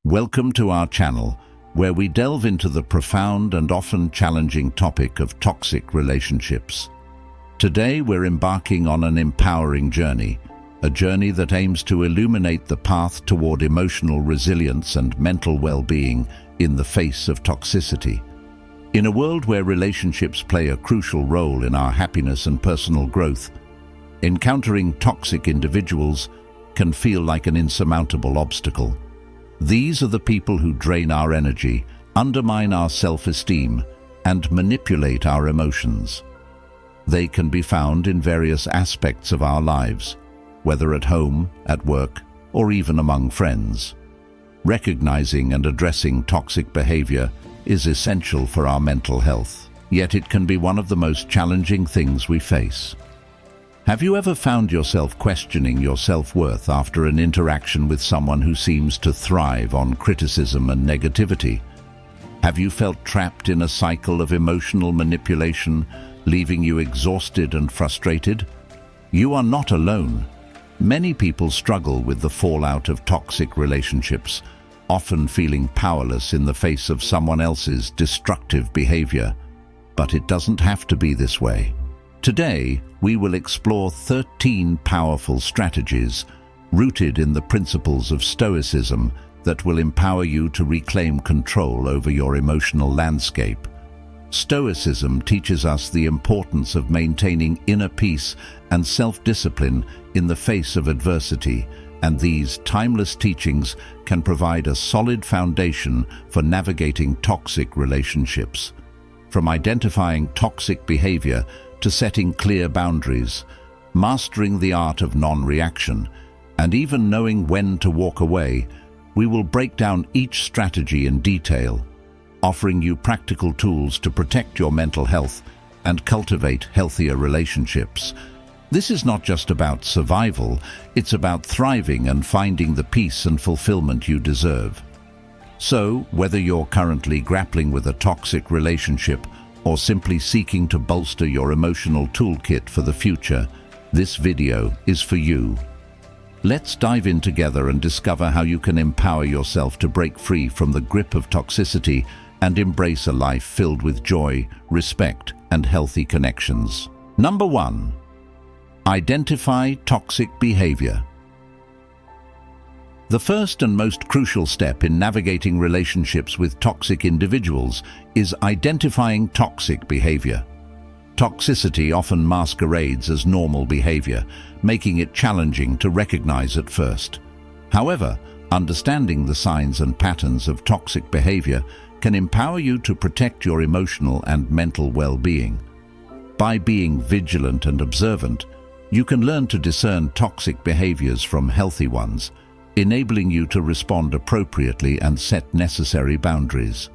Welcome to our channel, where we delve into the profound and often challenging topic of toxic relationships. Today we're embarking on an empowering journey, a journey that aims to illuminate the path toward emotional resilience and mental well-being in the face of toxicity. In a world where relationships play a crucial role in our happiness and personal growth, encountering toxic individuals can feel like an insurmountable obstacle. These are the people who drain our energy, undermine our self-esteem, and manipulate our emotions. They can be found in various aspects of our lives, whether at home, at work, or even among friends. Recognizing and addressing toxic behavior is essential for our mental health, yet it can be one of the most challenging things we face. Have you ever found yourself questioning your self-worth after an interaction with someone who seems to thrive on criticism and negativity? Have you felt trapped in a cycle of emotional manipulation, leaving you exhausted and frustrated? You are not alone. Many people struggle with the fallout of toxic relationships, often feeling powerless in the face of someone else's destructive behavior. But it doesn't have to be this way. Today, we will explore 13 powerful strategies rooted in the principles of Stoicism that will empower you to reclaim control over your emotional landscape. Stoicism teaches us the importance of maintaining inner peace and self-discipline in the face of adversity, and these timeless teachings can provide a solid foundation for navigating toxic relationships. From identifying toxic behavior to setting clear boundaries, mastering the art of non-reaction, and even knowing when to walk away, we will break down each strategy in detail, offering you practical tools to protect your mental health and cultivate healthier relationships. This is not just about survival, it's about thriving and finding the peace and fulfillment you deserve. So, whether you're currently grappling with a toxic relationship or simply seeking to bolster your emotional toolkit for the future, this video is for you. Let's dive in together and discover how you can empower yourself to break free from the grip of toxicity and embrace a life filled with joy, respect, and healthy connections. Number 1. Identify toxic behavior. The first and most crucial step in navigating relationships with toxic individuals is identifying toxic behavior. Toxicity often masquerades as normal behavior, making it challenging to recognize at first. However, understanding the signs and patterns of toxic behavior can empower you to protect your emotional and mental well-being. By being vigilant and observant, you can learn to discern toxic behaviors from healthy ones, enabling you to respond appropriately and set necessary boundaries.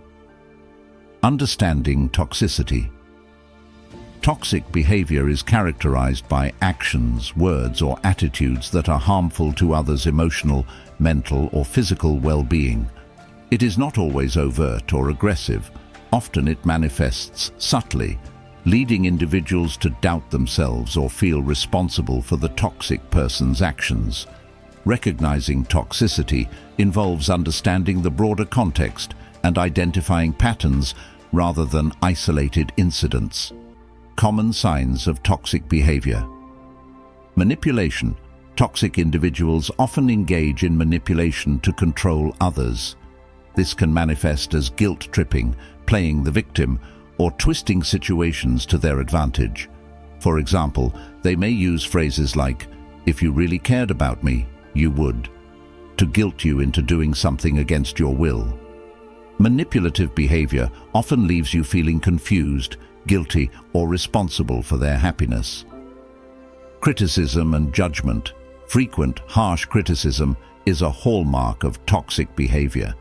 Understanding toxicity. Toxic behavior is characterized by actions, words, or attitudes that are harmful to others' emotional, mental, or physical well-being. It is not always overt or aggressive. Often it manifests subtly, leading individuals to doubt themselves or feel responsible for the toxic person's actions. Recognizing toxicity involves understanding the broader context and identifying patterns rather than isolated incidents. Common signs of toxic behavior. Manipulation. Toxic individuals often engage in manipulation to control others. This can manifest as guilt-tripping, playing the victim, or twisting situations to their advantage. For example, they may use phrases like, "If you really cared about me, you would," to guilt you into doing something against your will. Manipulative behavior often leaves you feeling confused, guilty, or responsible for their happiness. Criticism and judgment. Frequent, harsh criticism is a hallmark of toxic behavior.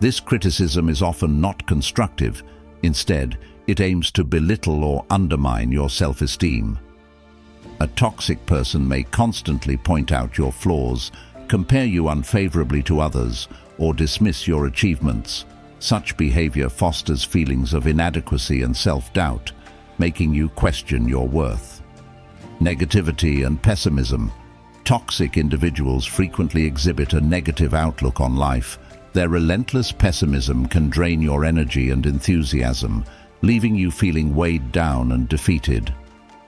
This criticism is often not constructive. Instead, it aims to belittle or undermine your self-esteem. A toxic person may constantly point out your flaws, compare you unfavorably to others, or dismiss your achievements. Such behavior fosters feelings of inadequacy and self-doubt, making you question your worth. Negativity and pessimism. Toxic individuals frequently exhibit a negative outlook on life. Their relentless pessimism can drain your energy and enthusiasm, leaving you feeling weighed down and defeated.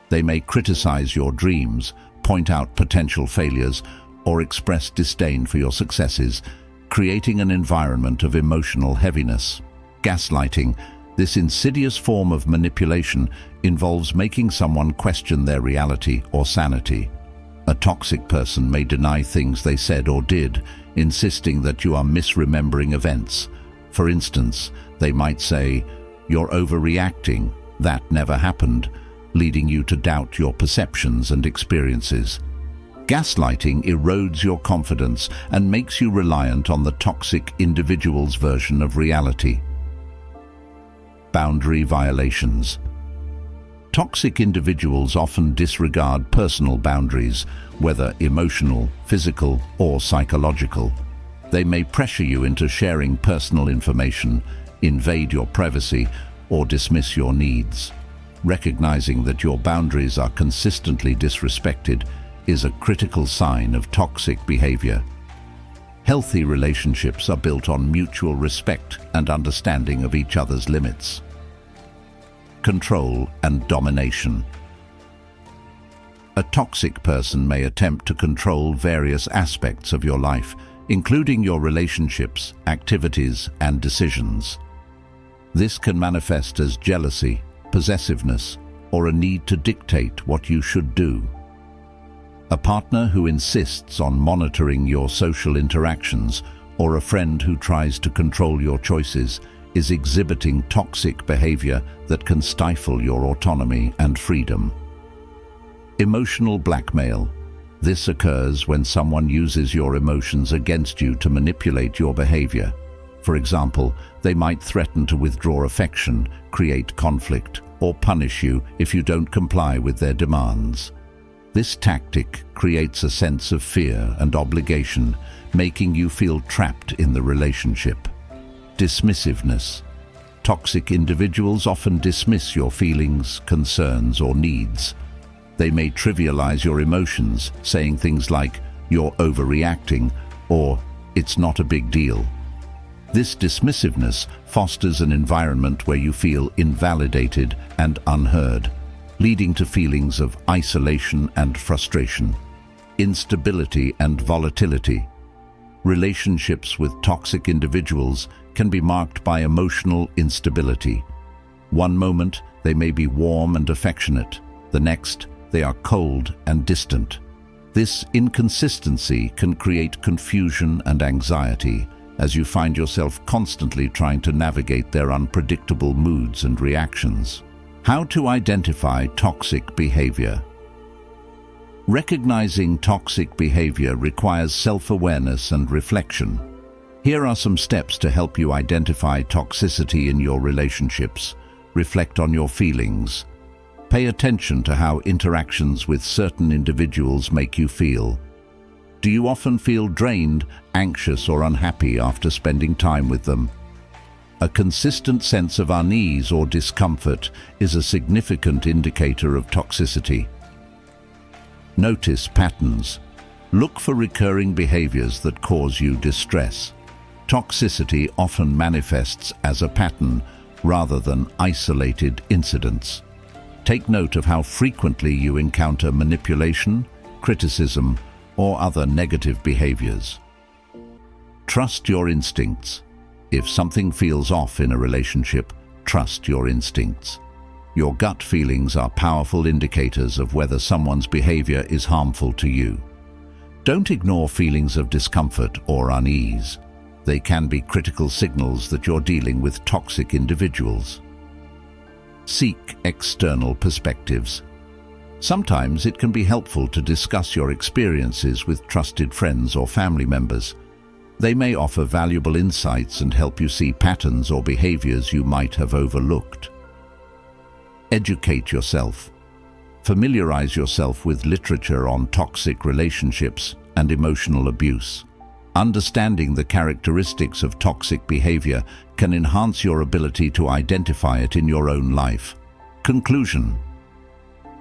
They may criticize your dreams, point out potential failures, or express disdain for your successes, creating an environment of emotional heaviness. Gaslighting, this insidious form of manipulation, involves making someone question their reality or sanity. A toxic person may deny things they said or did, insisting that you are misremembering events. For instance, they might say, "You're overreacting, that never happened," leading you to doubt your perceptions and experiences. Gaslighting erodes your confidence and makes you reliant on the toxic individual's version of reality. Boundary violations. Toxic individuals often disregard personal boundaries, whether emotional, physical, or psychological. They may pressure you into sharing personal information, invade your privacy, or dismiss your needs. Recognizing that your boundaries are consistently disrespected is a critical sign of toxic behavior. Healthy relationships are built on mutual respect and understanding of each other's limits. Control and domination. A toxic person may attempt to control various aspects of your life, including your relationships, activities, and decisions. This can manifest as jealousy, possessiveness, or a need to dictate what you should do. A partner who insists on monitoring your social interactions, or a friend who tries to control your choices, is exhibiting toxic behavior that can stifle your autonomy and freedom. Emotional blackmail. This occurs when someone uses your emotions against you to manipulate your behavior. For example, they might threaten to withdraw affection, create conflict, or punish you if you don't comply with their demands. This tactic creates a sense of fear and obligation, making you feel trapped in the relationship. Dismissiveness. Toxic individuals often dismiss your feelings, concerns, or needs. They may trivialize your emotions, saying things like, "You're overreacting," or "It's not a big deal." This dismissiveness fosters an environment where you feel invalidated and unheard, leading to feelings of isolation and frustration. Instability and volatility. Relationships with toxic individuals can be marked by emotional instability. One moment, they may be warm and affectionate. The next, they are cold and distant. This inconsistency can create confusion and anxiety, as you find yourself constantly trying to navigate their unpredictable moods and reactions. How to identify toxic behavior. Recognizing toxic behavior requires self-awareness and reflection. Here are some steps to help you identify toxicity in your relationships. Reflect on your feelings. Pay attention to how interactions with certain individuals make you feel. Do you often feel drained, anxious, or unhappy after spending time with them? A consistent sense of unease or discomfort is a significant indicator of toxicity. Notice patterns. Look for recurring behaviors that cause you distress. Toxicity often manifests as a pattern rather than isolated incidents. Take note of how frequently you encounter manipulation, criticism, or other negative behaviors. Trust your instincts. If something feels off in a relationship, trust your instincts. Your gut feelings are powerful indicators of whether someone's behavior is harmful to you. Don't ignore feelings of discomfort or unease. They can be critical signals that you're dealing with toxic individuals. Seek external perspectives. Sometimes it can be helpful to discuss your experiences with trusted friends or family members. They may offer valuable insights and help you see patterns or behaviors you might have overlooked. Educate yourself. Familiarize yourself with literature on toxic relationships and emotional abuse. Understanding the characteristics of toxic behavior can enhance your ability to identify it in your own life. Conclusion.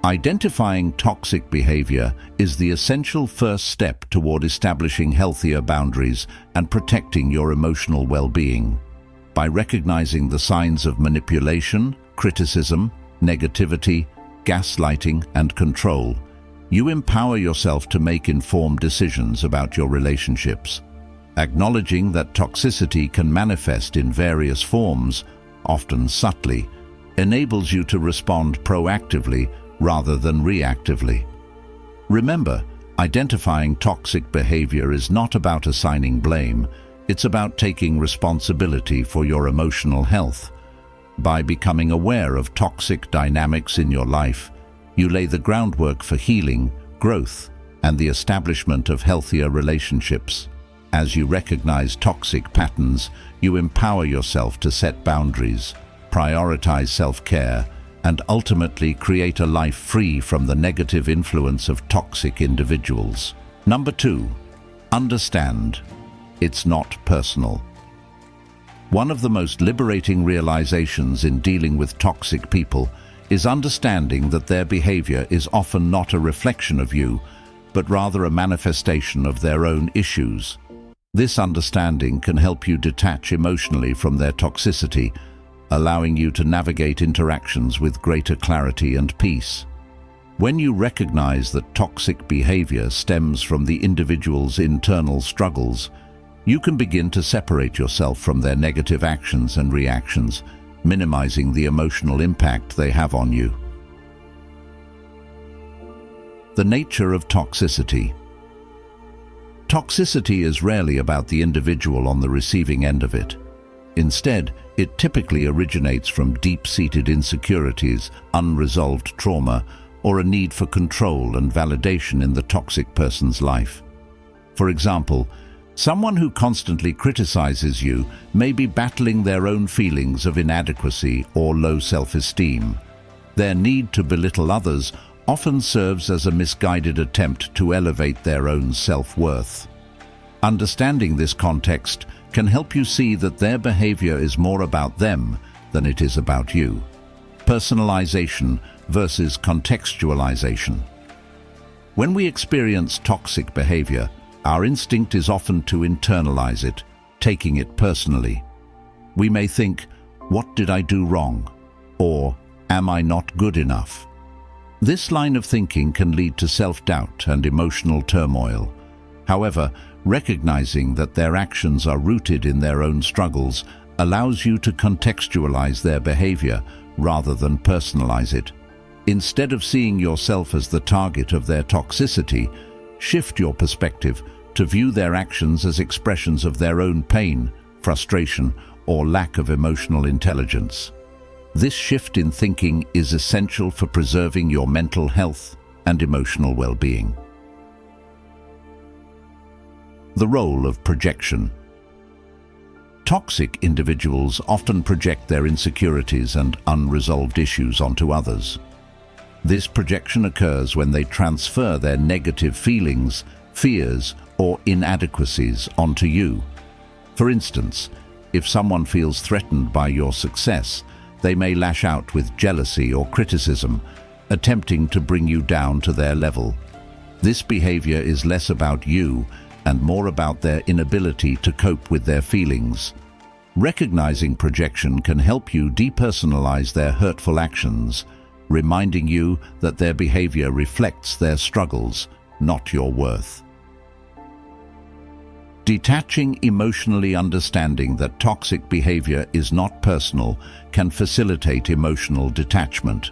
Identifying toxic behavior is the essential first step toward establishing healthier boundaries and protecting your emotional well-being. By recognizing the signs of manipulation, criticism, negativity, gaslighting, and control, you empower yourself to make informed decisions about your relationships. Acknowledging that toxicity can manifest in various forms, often subtly, enables you to respond proactively rather than reactively. Remember, identifying toxic behavior is not about assigning blame, it's about taking responsibility for your emotional health. By becoming aware of toxic dynamics in your life, you lay the groundwork for healing, growth, and the establishment of healthier relationships. As you recognize toxic patterns, you empower yourself to set boundaries, prioritize self-care, and ultimately create a life free from the negative influence of toxic individuals. Number 2, understand. It's not personal. One of the most liberating realizations in dealing with toxic people is understanding that their behavior is often not a reflection of you, but rather a manifestation of their own issues. This understanding can help you detach emotionally from their toxicity, allowing you to navigate interactions with greater clarity and peace. When you recognize that toxic behavior stems from the individual's internal struggles, you can begin to separate yourself from their negative actions and reactions, minimizing the emotional impact they have on you. The nature of toxicity. Toxicity is rarely about the individual on the receiving end of it. Instead, it typically originates from deep-seated insecurities, unresolved trauma, or a need for control and validation in the toxic person's life. For example, someone who constantly criticizes you may be battling their own feelings of inadequacy or low self-esteem. Their need to belittle others often serves as a misguided attempt to elevate their own self-worth. Understanding this context can help you see that their behavior is more about them than it is about you. Personalization versus contextualization. When we experience toxic behavior, our instinct is often to internalize it, taking it personally. We may think, "What did I do wrong?" or "Am I not good enough?" This line of thinking can lead to self-doubt and emotional turmoil. However, recognizing that their actions are rooted in their own struggles allows you to contextualize their behavior rather than personalize it. Instead of seeing yourself as the target of their toxicity, shift your perspective to view their actions as expressions of their own pain, frustration, or lack of emotional intelligence. This shift in thinking is essential for preserving your mental health and emotional well-being. The role of projection. Toxic individuals often project their insecurities and unresolved issues onto others. This projection occurs when they transfer their negative feelings, fears, or inadequacies onto you. For instance, if someone feels threatened by your success, they may lash out with jealousy or criticism, attempting to bring you down to their level. This behavior is less about you and more about their inability to cope with their feelings. Recognizing projection can help you depersonalize their hurtful actions, reminding you that their behavior reflects their struggles, not your worth. Detaching emotionally. Understanding that toxic behavior is not personal can facilitate emotional detachment.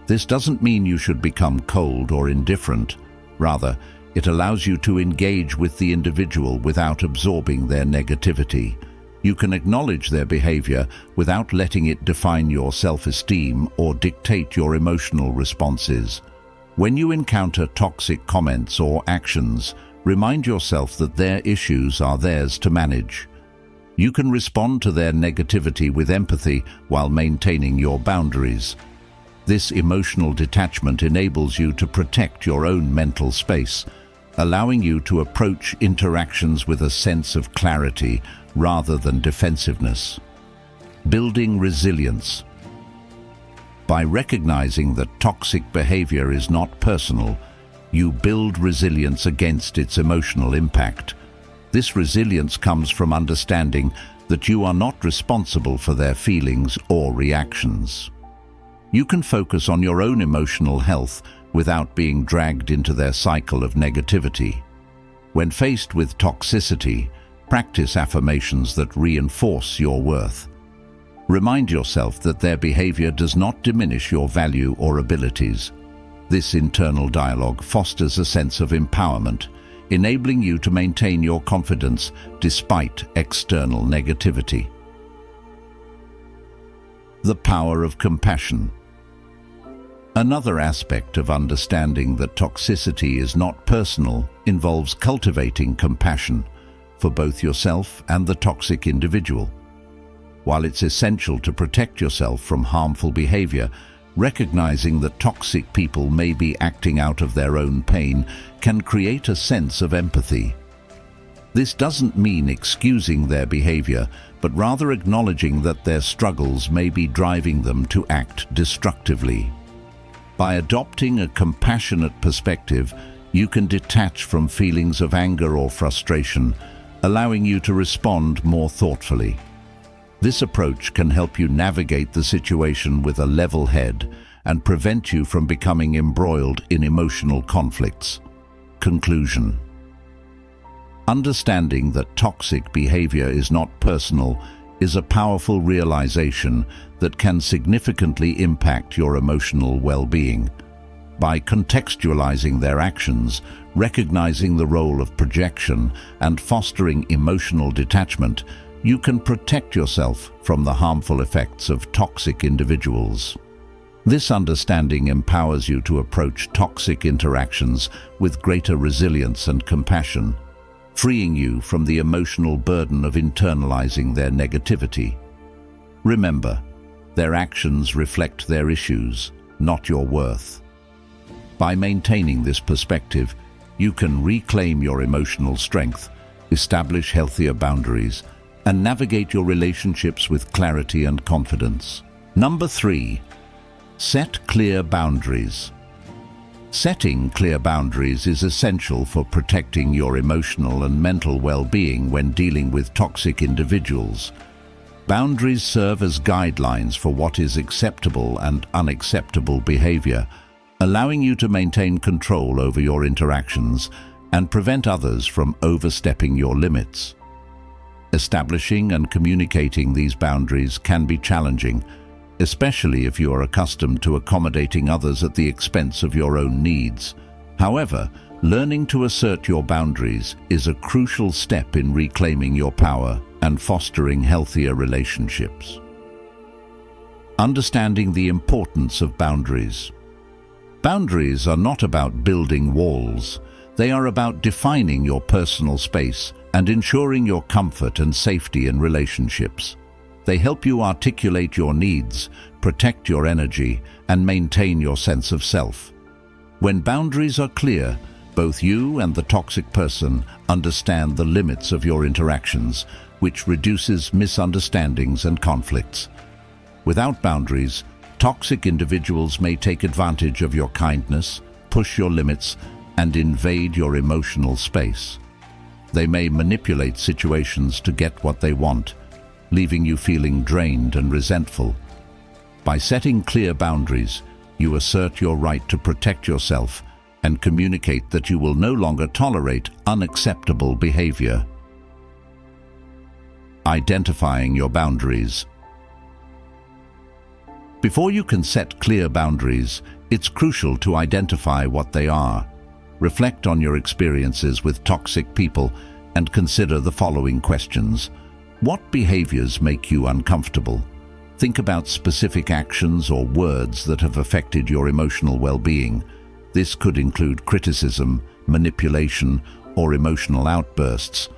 This doesn't mean you should become cold or indifferent. Rather, it allows you to engage with the individual without absorbing their negativity. You can acknowledge their behavior without letting it define your self-esteem or dictate your emotional responses. When you encounter toxic comments or actions, remind yourself that their issues are theirs to manage. You can respond to their negativity with empathy while maintaining your boundaries. This emotional detachment enables you to protect your own mental space, allowing you to approach interactions with a sense of clarity rather than defensiveness. Building resilience. By recognizing that toxic behavior is not personal, you build resilience against its emotional impact. This resilience comes from understanding that you are not responsible for their feelings or reactions. You can focus on your own emotional health without being dragged into their cycle of negativity. When faced with toxicity, practice affirmations that reinforce your worth. Remind yourself that their behavior does not diminish your value or abilities. This internal dialogue fosters a sense of empowerment, enabling you to maintain your confidence despite external negativity. The power of compassion. Another aspect of understanding that toxicity is not personal involves cultivating compassion for both yourself and the toxic individual. While it's essential to protect yourself from harmful behavior, recognizing that toxic people may be acting out of their own pain can create a sense of empathy. This doesn't mean excusing their behavior, but rather acknowledging that their struggles may be driving them to act destructively. By adopting a compassionate perspective, you can detach from feelings of anger or frustration, allowing you to respond more thoughtfully. This approach can help you navigate the situation with a level head and prevent you from becoming embroiled in emotional conflicts. Conclusion. Understanding that toxic behavior is not personal is a powerful realization that can significantly impact your emotional well-being. By contextualizing their actions, recognizing the role of projection, and fostering emotional detachment, you can protect yourself from the harmful effects of toxic individuals. This understanding empowers you to approach toxic interactions with greater resilience and compassion, freeing you from the emotional burden of internalizing their negativity. Remember, their actions reflect their issues, not your worth. By maintaining this perspective, you can reclaim your emotional strength, establish healthier boundaries, and navigate your relationships with clarity and confidence. Number 3. Set clear boundaries. Setting clear boundaries is essential for protecting your emotional and mental well-being when dealing with toxic individuals. Boundaries serve as guidelines for what is acceptable and unacceptable behavior, allowing you to maintain control over your interactions and prevent others from overstepping your limits. Establishing and communicating these boundaries can be challenging, especially if you are accustomed to accommodating others at the expense of your own needs. However, learning to assert your boundaries is a crucial step in reclaiming your power and fostering healthier relationships. Understanding the importance of boundaries. Boundaries are not about building walls. They are about defining your personal space and ensuring your comfort and safety in relationships. They help you articulate your needs, protect your energy, and maintain your sense of self. When boundaries are clear, both you and the toxic person understand the limits of your interactions, which reduces misunderstandings and conflicts. Without boundaries, toxic individuals may take advantage of your kindness, push your limits, and invade your emotional space. They may manipulate situations to get what they want, leaving you feeling drained and resentful. By setting clear boundaries, you assert your right to protect yourself and communicate that you will no longer tolerate unacceptable behavior. Identifying your boundaries. Before you can set clear boundaries, it's crucial to identify what they are. Reflect on your experiences with toxic people and consider the following questions. What behaviors make you uncomfortable? Think about specific actions or words that have affected your emotional well-being. This could include criticism, manipulation, or emotional outbursts.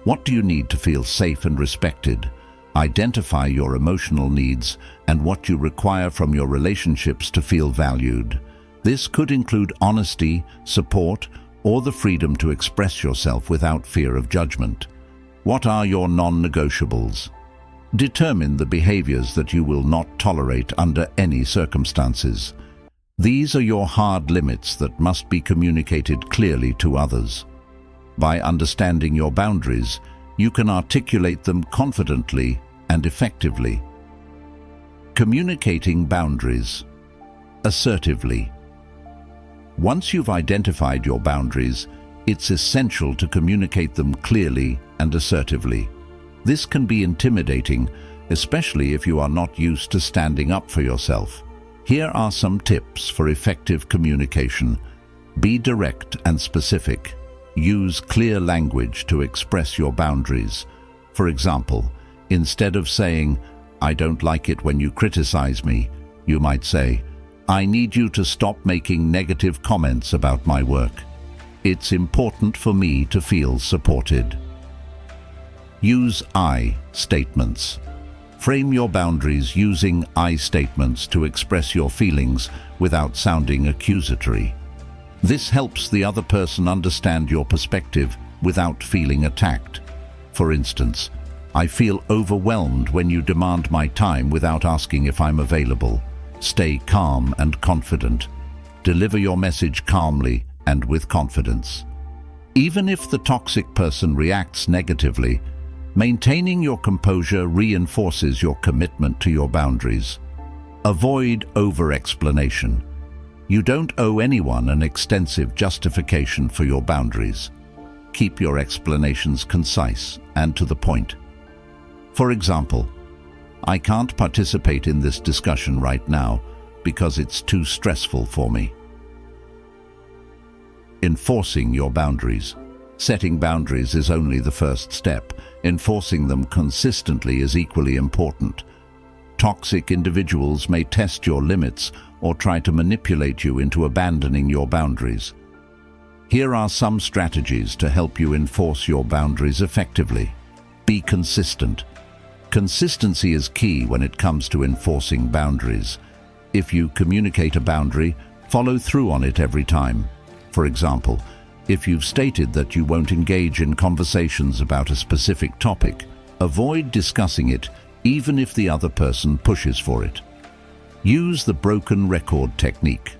What do you need to feel safe and respected? Identify your emotional needs and what you require from your relationships to feel valued. This could include honesty, support, or the freedom to express yourself without fear of judgment. What are your non-negotiables? Determine the behaviors that you will not tolerate under any circumstances. These are your hard limits that must be communicated clearly to others. By understanding your boundaries, you can articulate them confidently and effectively. Communicating boundaries assertively. Once you've identified your boundaries, it's essential to communicate them clearly and assertively. This can be intimidating, especially if you are not used to standing up for yourself. Here are some tips for effective communication. Be direct and specific. Use clear language to express your boundaries. For example, instead of saying, "I don't like it when you criticize me," you might say, "I need you to stop making negative comments about my work. It's important for me to feel supported." Use I statements. Frame your boundaries using I statements to express your feelings without sounding accusatory. This helps the other person understand your perspective without feeling attacked. For instance, "I feel overwhelmed when you demand my time without asking if I'm available." Stay calm and confident. Deliver your message calmly and with confidence. Even if the toxic person reacts negatively, maintaining your composure reinforces your commitment to your boundaries. Avoid over-explanation. You don't owe anyone an extensive justification for your boundaries. Keep your explanations concise and to the point. For example, "I can't participate in this discussion right now because it's too stressful for me." Enforcing your boundaries. Setting boundaries is only the first step. Enforcing them consistently is equally important. Toxic individuals may test your limits or try to manipulate you into abandoning your boundaries. Here are some strategies to help you enforce your boundaries effectively. Be consistent. Consistency is key when it comes to enforcing boundaries. If you communicate a boundary, follow through on it every time. For example, if you've stated that you won't engage in conversations about a specific topic, avoid discussing it even if the other person pushes for it. Use the broken record technique.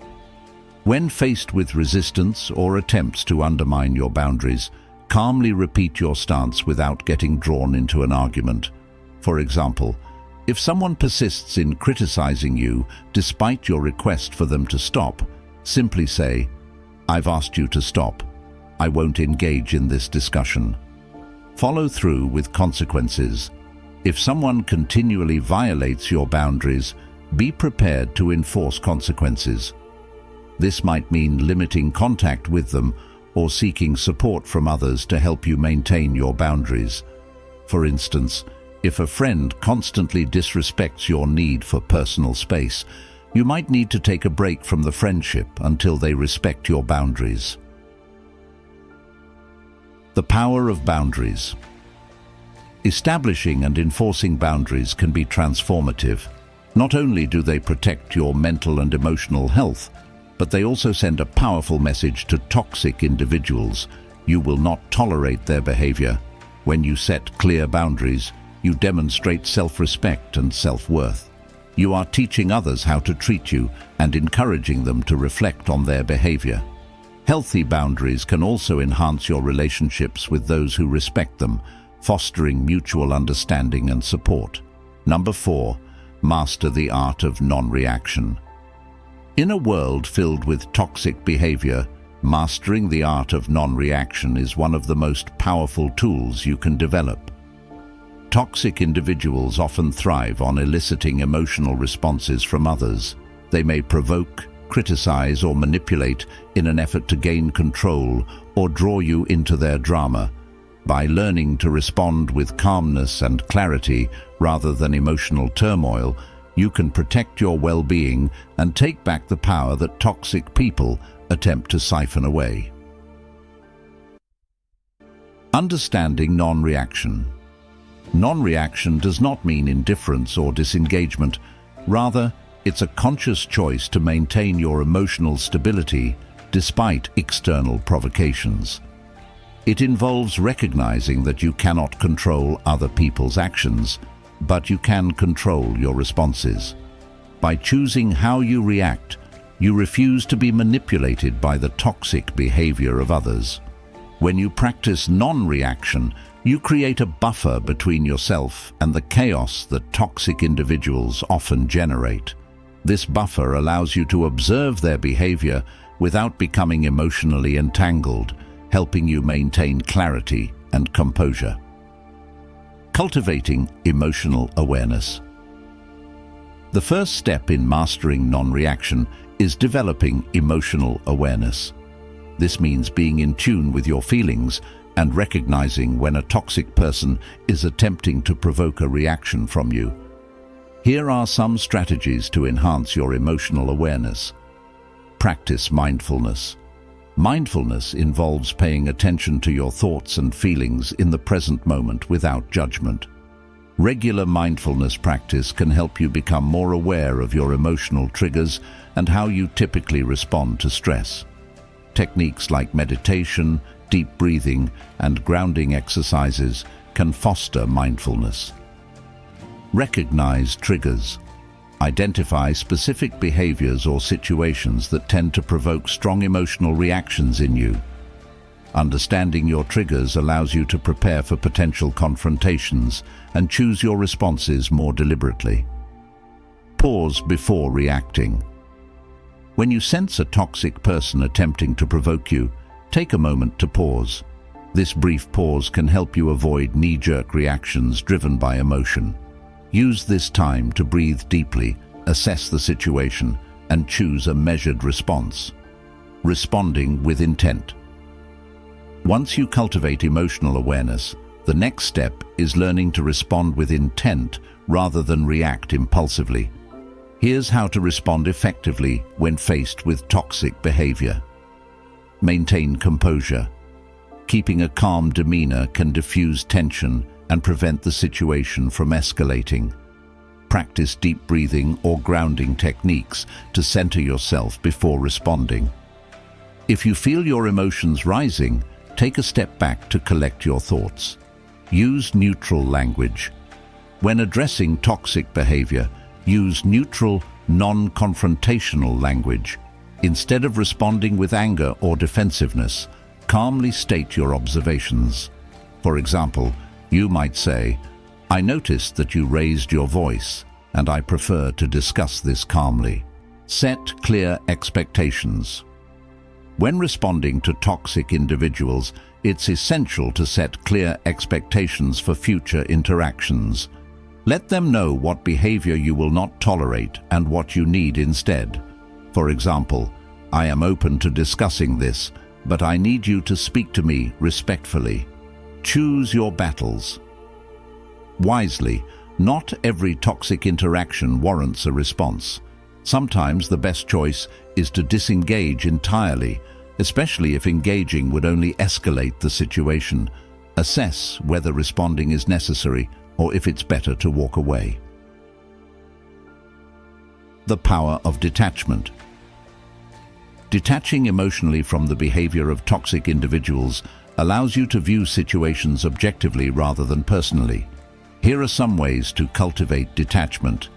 When faced with resistance or attempts to undermine your boundaries, calmly repeat your stance without getting drawn into an argument. For example, if someone persists in criticizing you despite your request for them to stop, simply say, "I've asked you to stop. I won't engage in this discussion." Follow through with consequences. If someone continually violates your boundaries, be prepared to enforce consequences. This might mean limiting contact with them or seeking support from others to help you maintain your boundaries. For instance, if a friend constantly disrespects your need for personal space, you might need to take a break from the friendship until they respect your boundaries. The power of boundaries. Establishing and enforcing boundaries can be transformative. Not only do they protect your mental and emotional health, but they also send a powerful message to toxic individuals. You will not tolerate their behavior. When you set clear boundaries, you demonstrate self-respect and self-worth. You are teaching others how to treat you and encouraging them to reflect on their behavior. Healthy boundaries can also enhance your relationships with those who respect them, fostering mutual understanding and support. Number 4, master the art of non-reaction. In a world filled with toxic behavior, mastering the art of non-reaction is one of the most powerful tools you can develop. Toxic individuals often thrive on eliciting emotional responses from others. They may provoke, criticize, or manipulate in an effort to gain control or draw you into their drama. By learning to respond with calmness and clarity rather than emotional turmoil, you can protect your well-being and take back the power that toxic people attempt to siphon away. Understanding non-reaction. Non-reaction does not mean indifference or disengagement. Rather, it's a conscious choice to maintain your emotional stability despite external provocations. It involves recognizing that you cannot control other people's actions, but you can control your responses. By choosing how you react, you refuse to be manipulated by the toxic behavior of others. When you practice non-reaction, you create a buffer between yourself and the chaos that toxic individuals often generate. This buffer allows you to observe their behavior without becoming emotionally entangled, helping you maintain clarity and composure. Cultivating emotional awareness. The first step in mastering non-reaction is developing emotional awareness. This means being in tune with your feelings and recognizing when a toxic person is attempting to provoke a reaction from you. Here are some strategies to enhance your emotional awareness. Practice mindfulness. Mindfulness involves paying attention to your thoughts and feelings in the present moment without judgment. Regular mindfulness practice can help you become more aware of your emotional triggers and how you typically respond to stress. Techniques like meditation, deep breathing, and grounding exercises can foster mindfulness. Recognize triggers. Identify specific behaviors or situations that tend to provoke strong emotional reactions in you. Understanding your triggers allows you to prepare for potential confrontations and choose your responses more deliberately. Pause before reacting. When you sense a toxic person attempting to provoke you, take a moment to pause. This brief pause can help you avoid knee-jerk reactions driven by emotion. Use this time to breathe deeply, assess the situation, and choose a measured response. Responding with intent. Once you cultivate emotional awareness, the next step is learning to respond with intent rather than react impulsively. Here's how to respond effectively when faced with toxic behavior. Maintain composure. Keeping a calm demeanor can diffuse tension and prevent the situation from escalating. Practice deep breathing or grounding techniques to center yourself before responding. If you feel your emotions rising, take a step back to collect your thoughts. Use neutral language. When addressing toxic behavior, use neutral, non-confrontational language. Instead of responding with anger or defensiveness, calmly state your observations. For example, you might say, "I noticed that you raised your voice, and I prefer to discuss this calmly." Set clear expectations. When responding to toxic individuals, it's essential to set clear expectations for future interactions. Let them know what behavior you will not tolerate and what you need instead. For example, "I am open to discussing this, but I need you to speak to me respectfully." Choose your battles wisely. Not every toxic interaction warrants a response. Sometimes the best choice is to disengage entirely, especially if engaging would only escalate the situation. Assess whether responding is necessary or if it's better to walk away. The power of detachment. Detaching emotionally from the behavior of toxic individuals allows you to view situations objectively rather than personally. Here are some ways to cultivate detachment.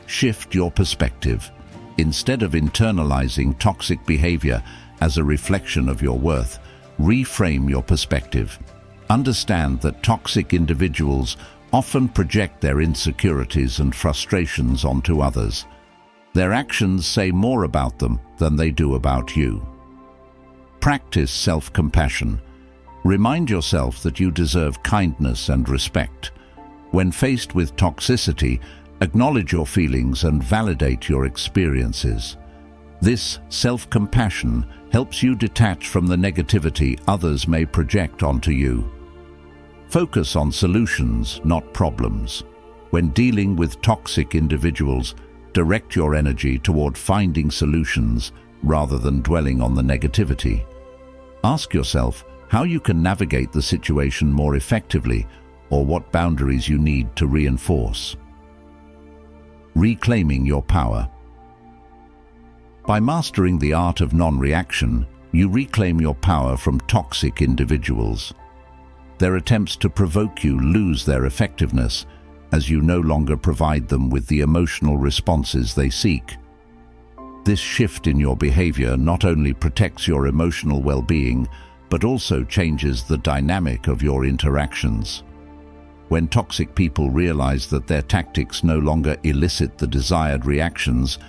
Shift your perspective. Instead of internalizing toxic behavior as a reflection of your worth, reframe your perspective. Understand that toxic individuals often project their insecurities and frustrations onto others. Their actions say more about them than they do about you. Practice self-compassion. Remind yourself that you deserve kindness and respect. When faced with toxicity, acknowledge your feelings and validate your experiences. This self-compassion helps you detach from the negativity others may project onto you. Focus on solutions, not problems. When dealing with toxic individuals, direct your energy toward finding solutions rather than dwelling on the negativity. Ask yourself how you can navigate the situation more effectively or what boundaries you need to reinforce. Reclaiming your power. By mastering the art of non-reaction, you reclaim your power from toxic individuals. Their attempts to provoke you lose their effectiveness, as you no longer provide them with the emotional responses they seek. This shift in your behavior not only protects your emotional well-being, but also changes the dynamic of your interactions. When toxic people realize that their tactics no longer elicit the desired reactions,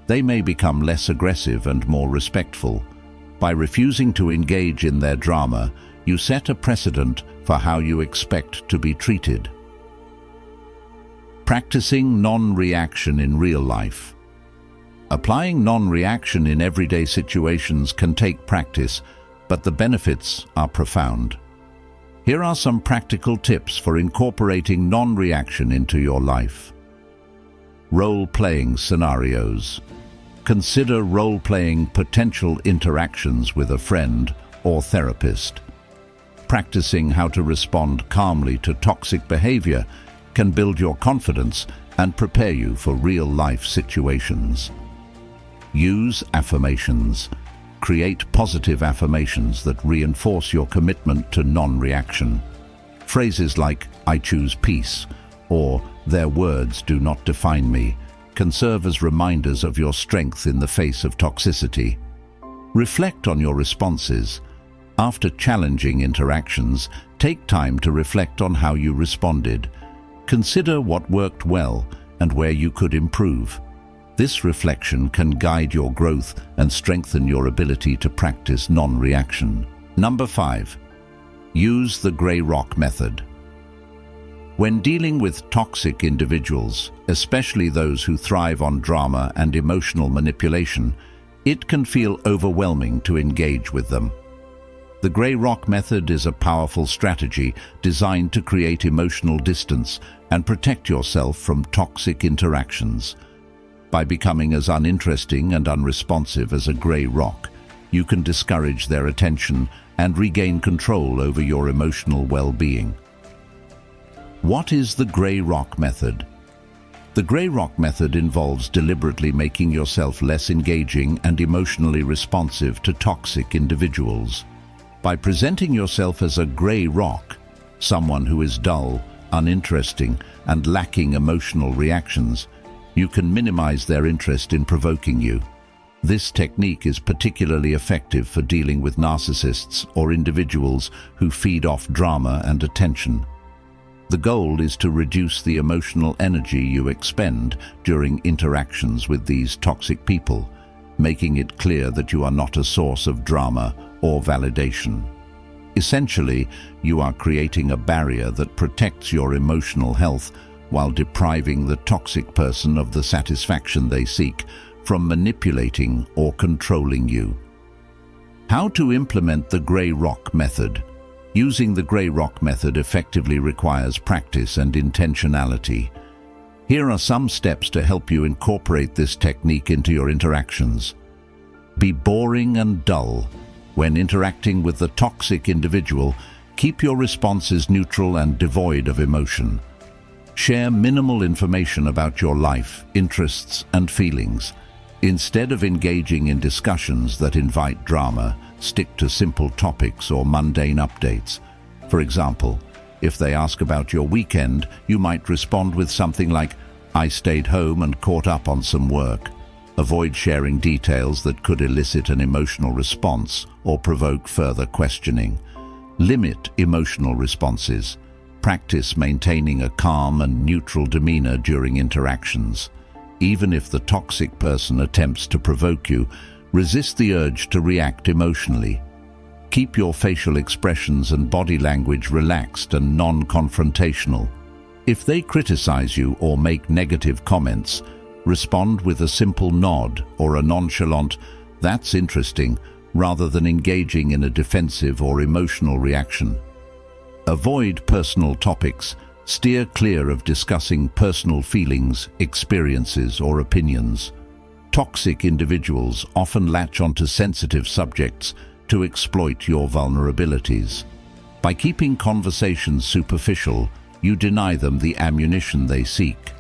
they may become less aggressive and more respectful. By refusing to engage in their drama, you set a precedent for how you expect to be treated. Practicing non-reaction in real life. Applying non-reaction in everyday situations can take practice, but the benefits are profound. Here are some practical tips for incorporating non-reaction into your life. Role-playing scenarios. Consider role-playing potential interactions with a friend or therapist. Practicing how to respond calmly to toxic behavior can build your confidence and prepare you for real-life situations. Use affirmations. Create positive affirmations that reinforce your commitment to non-reaction. Phrases like, "I choose peace," or "Their words do not define me," can serve as reminders of your strength in the face of toxicity. Reflect on your responses. After challenging interactions, take time to reflect on how you responded. Consider what worked well and where you could improve. This reflection can guide your growth and strengthen your ability to practice non-reaction. Number 5. Use the gray rock method. When dealing with toxic individuals, especially those who thrive on drama and emotional manipulation, it can feel overwhelming to engage with them. The gray rock method is a powerful strategy designed to create emotional distance and protect yourself from toxic interactions. By becoming as uninteresting and unresponsive as a gray rock, you can discourage their attention and regain control over your emotional well-being. What is the gray rock method? The gray rock method involves deliberately making yourself less engaging and emotionally responsive to toxic individuals. By presenting yourself as a gray rock, someone who is dull, uninteresting, and lacking emotional reactions, you can minimize their interest in provoking you. This technique is particularly effective for dealing with narcissists or individuals who feed off drama and attention. The goal is to reduce the emotional energy you expend during interactions with these toxic people, making it clear that you are not a source of drama or validation. Essentially, you are creating a barrier that protects your emotional health while depriving the toxic person of the satisfaction they seek from manipulating or controlling you. How to implement the gray rock method? Using the gray rock method effectively requires practice and intentionality. Here are some steps to help you incorporate this technique into your interactions. Be boring and dull. When interacting with the toxic individual, keep your responses neutral and devoid of emotion. Share minimal information about your life, interests, and feelings. Instead of engaging in discussions that invite drama, stick to simple topics or mundane updates. For example, if they ask about your weekend, you might respond with something like, "I stayed home and caught up on some work." Avoid sharing details that could elicit an emotional response or provoke further questioning. Limit emotional responses. Practice maintaining a calm and neutral demeanor during interactions. Even if the toxic person attempts to provoke you, resist the urge to react emotionally. Keep your facial expressions and body language relaxed and non-confrontational. If they criticize you or make negative comments, respond with a simple nod or a nonchalant, "That's interesting," rather than engaging in a defensive or emotional reaction. Avoid personal topics. Steer clear of discussing personal feelings, experiences, or opinions. Toxic individuals often latch onto sensitive subjects to exploit your vulnerabilities. By keeping conversations superficial, you deny them the ammunition they seek.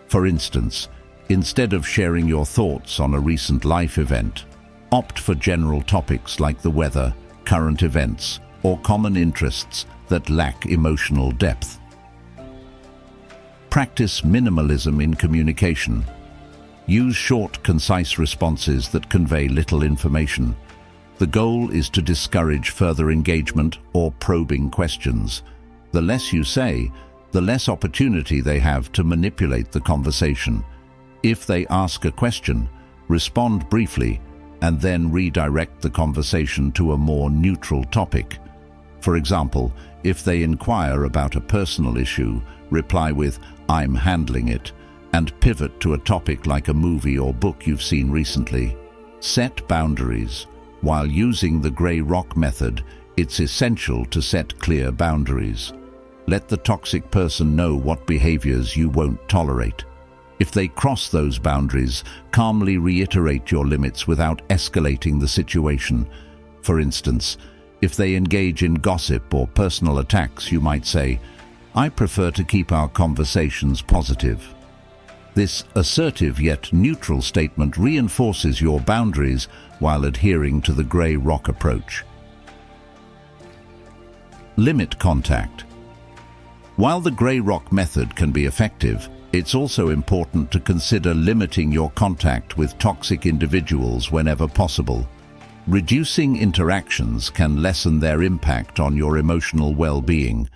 For instance, instead of sharing your thoughts on a recent life event, opt for general topics like the weather, current events, or common interests that lack emotional depth. Practice minimalism in communication. Use short, concise responses that convey little information. The goal is to discourage further engagement or probing questions. The less you say, the less opportunity they have to manipulate the conversation. If they ask a question, respond briefly and then redirect the conversation to a more neutral topic. For example, if they inquire about a personal issue, reply with, "I'm handling it," and pivot to a topic like a movie or book you've seen recently. Set boundaries. While using the grey rock method, it's essential to set clear boundaries. Let the toxic person know what behaviors you won't tolerate. If they cross those boundaries, calmly reiterate your limits without escalating the situation. For instance, if they engage in gossip or personal attacks, you might say, "I prefer to keep our conversations positive." This assertive yet neutral statement reinforces your boundaries while adhering to the grey rock approach. Limit contact. While the grey rock method can be effective, it's also important to consider limiting your contact with toxic individuals whenever possible. Reducing interactions can lessen their impact on your emotional well-being.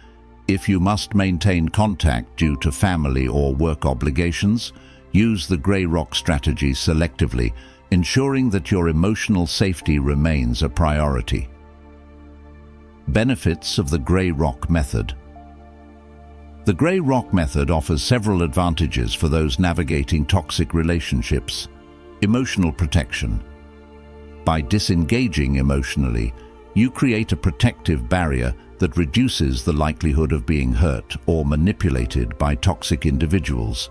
If you must maintain contact due to family or work obligations, use the grey rock strategy selectively, ensuring that your emotional safety remains a priority. Benefits of the grey rock method. The grey rock method offers several advantages for those navigating toxic relationships. Emotional protection. By disengaging emotionally, you create a protective barrier that reduces the likelihood of being hurt or manipulated by toxic individuals.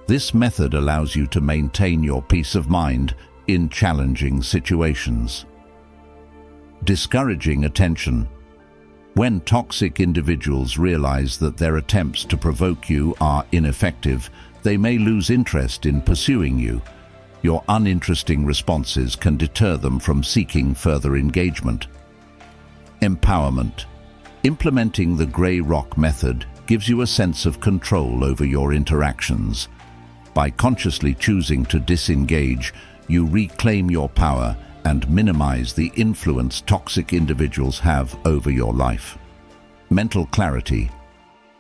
This method allows you to maintain your peace of mind in challenging situations. Discouraging attention. When toxic individuals realize that their attempts to provoke you are ineffective, they may lose interest in pursuing you. Your uninteresting responses can deter them from seeking further engagement. Empowerment. Implementing the grey rock method gives you a sense of control over your interactions. By consciously choosing to disengage, you reclaim your power and minimize the influence toxic individuals have over your life. Mental clarity.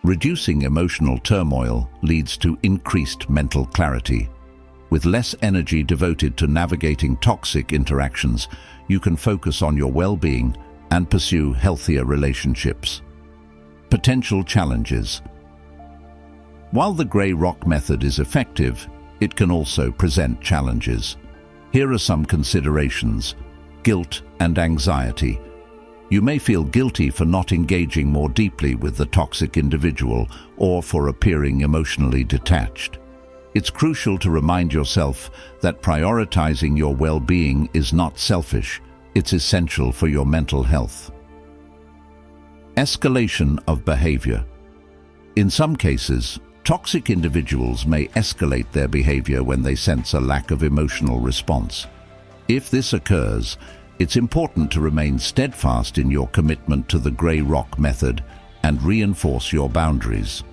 Reducing emotional turmoil leads to increased mental clarity. With less energy devoted to navigating toxic interactions, you can focus on your well-being and pursue healthier relationships. Potential challenges. While the grey rock method is effective, it can also present challenges. Here are some considerations. Guilt and anxiety. You may feel guilty for not engaging more deeply with the toxic individual or for appearing emotionally detached. It's crucial to remind yourself that prioritizing your well-being is not selfish. It's essential for your mental health. Escalation of behavior. In some cases, toxic individuals may escalate their behavior when they sense a lack of emotional response. If this occurs, it's important to remain steadfast in your commitment to the grey rock method and reinforce your boundaries.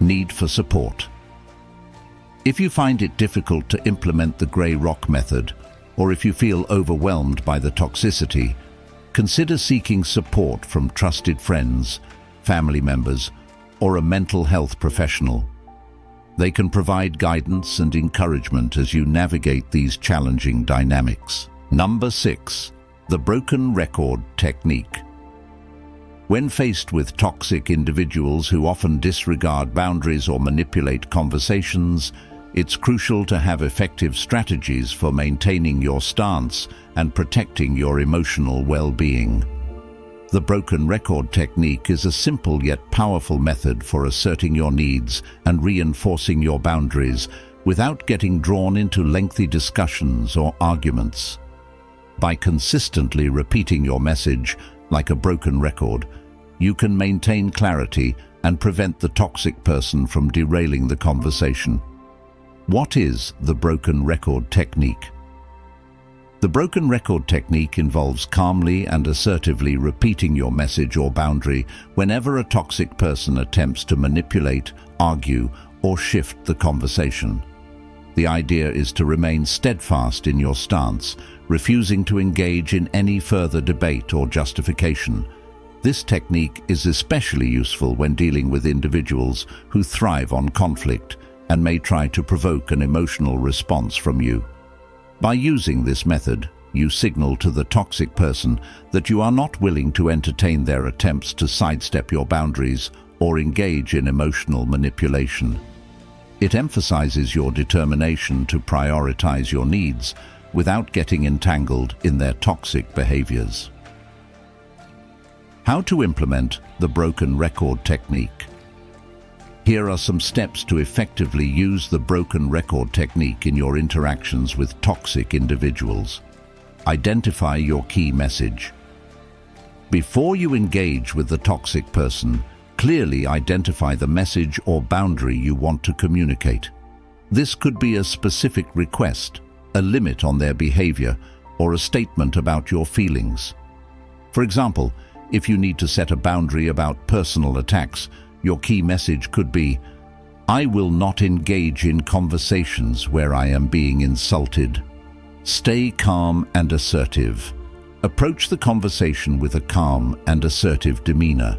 Need for support. If you find it difficult to implement the grey rock method, or if you feel overwhelmed by the toxicity, consider seeking support from trusted friends, family members, or a mental health professional. They can provide guidance and encouragement as you navigate these challenging dynamics. Number 6. The broken record technique. When faced with toxic individuals who often disregard boundaries or manipulate conversations, it's crucial to have effective strategies for maintaining your stance and protecting your emotional well-being. The broken record technique is a simple yet powerful method for asserting your needs and reinforcing your boundaries without getting drawn into lengthy discussions or arguments. By consistently repeating your message, like a broken record, you can maintain clarity and prevent the toxic person from derailing the conversation. What is the broken record technique? The broken record technique involves calmly and assertively repeating your message or boundary whenever a toxic person attempts to manipulate, argue, or shift the conversation. The idea is to remain steadfast in your stance, refusing to engage in any further debate or justification. This technique is especially useful when dealing with individuals who thrive on conflict and may try to provoke an emotional response from you. By using this method, you signal to the toxic person that you are not willing to entertain their attempts to sidestep your boundaries or engage in emotional manipulation. It emphasizes your determination to prioritize your needs without getting entangled in their toxic behaviors. How to implement the broken record technique. Here are some steps to effectively use the broken record technique in your interactions with toxic individuals. Identify your key message. Before you engage with the toxic person, clearly identify the message or boundary you want to communicate. This could be a specific request, a limit on their behavior, or a statement about your feelings. For example, if you need to set a boundary about personal attacks, your key message could be, "I will not engage in conversations where I am being insulted." Stay calm and assertive. Approach the conversation with a calm and assertive demeanor.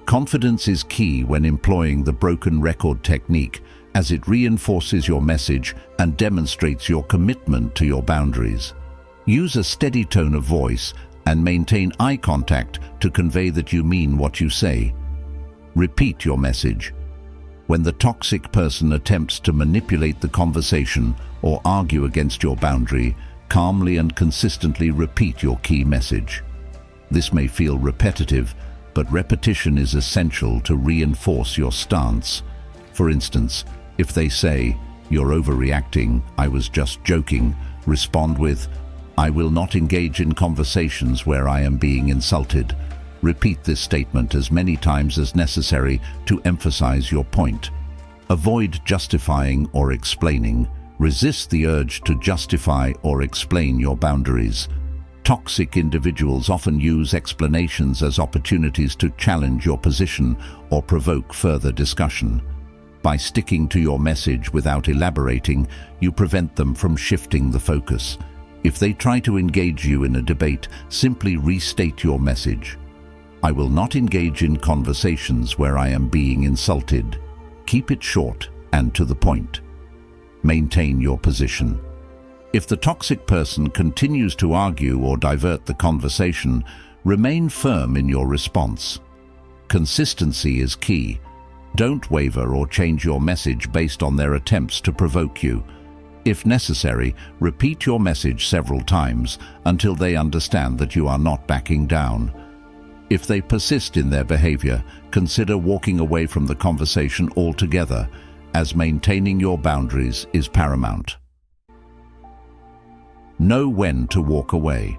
Confidence is key when employing the broken record technique, as it reinforces your message and demonstrates your commitment to your boundaries. Use a steady tone of voice and maintain eye contact to convey that you mean what you say. Repeat your message. When the toxic person attempts to manipulate the conversation or argue against your boundary, calmly and consistently repeat your key message. This may feel repetitive, but repetition is essential to reinforce your stance. For instance, if they say, "You're overreacting, I was just joking," respond with, "I will not engage in conversations where I am being insulted." Repeat this statement as many times as necessary to emphasize your point. Avoid justifying or explaining. Resist the urge to justify or explain your boundaries. Toxic individuals often use explanations as opportunities to challenge your position or provoke further discussion. By sticking to your message without elaborating, you prevent them from shifting the focus. If they try to engage you in a debate, simply restate your message. "I will not engage in conversations where I am being insulted." Keep it short and to the point. Maintain your position. If the toxic person continues to argue or divert the conversation, remain firm in your response. Consistency is key. Don't waver or change your message based on their attempts to provoke you. If necessary, repeat your message several times until they understand that you are not backing down. If they persist in their behavior, consider walking away from the conversation altogether, as maintaining your boundaries is paramount. Know when to walk away.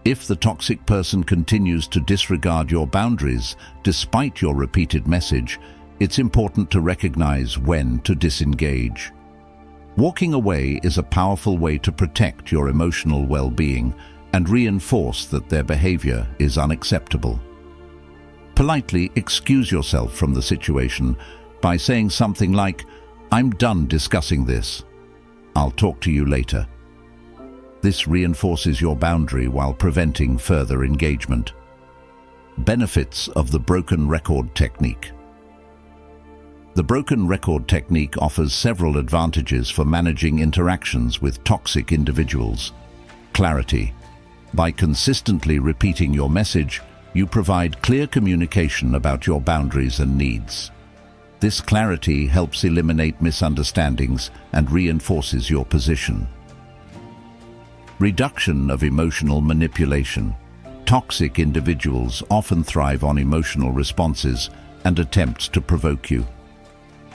If the toxic person continues to disregard your boundaries despite your repeated message, it's important to recognize when to disengage. Walking away is a powerful way to protect your emotional well-being and reinforce that their behavior is unacceptable. Politely excuse yourself from the situation by saying something like, "I'm done discussing this. I'll talk to you later." This reinforces your boundary while preventing further engagement. Benefits of the broken record technique. The broken record technique offers several advantages for managing interactions with toxic individuals. Clarity. By consistently repeating your message, you provide clear communication about your boundaries and needs. This clarity helps eliminate misunderstandings and reinforces your position. Reduction of emotional manipulation. Toxic individuals often thrive on emotional responses and attempts to provoke you.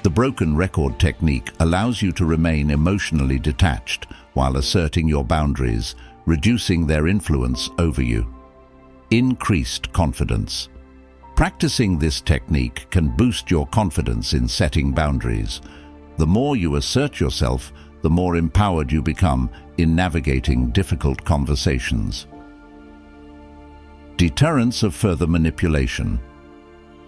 The broken record technique allows you to remain emotionally detached while asserting your boundaries, reducing their influence over you. Increased confidence. Practicing this technique can boost your confidence in setting boundaries. The more you assert yourself, the more empowered you become in navigating difficult conversations. Deterrence of further manipulation.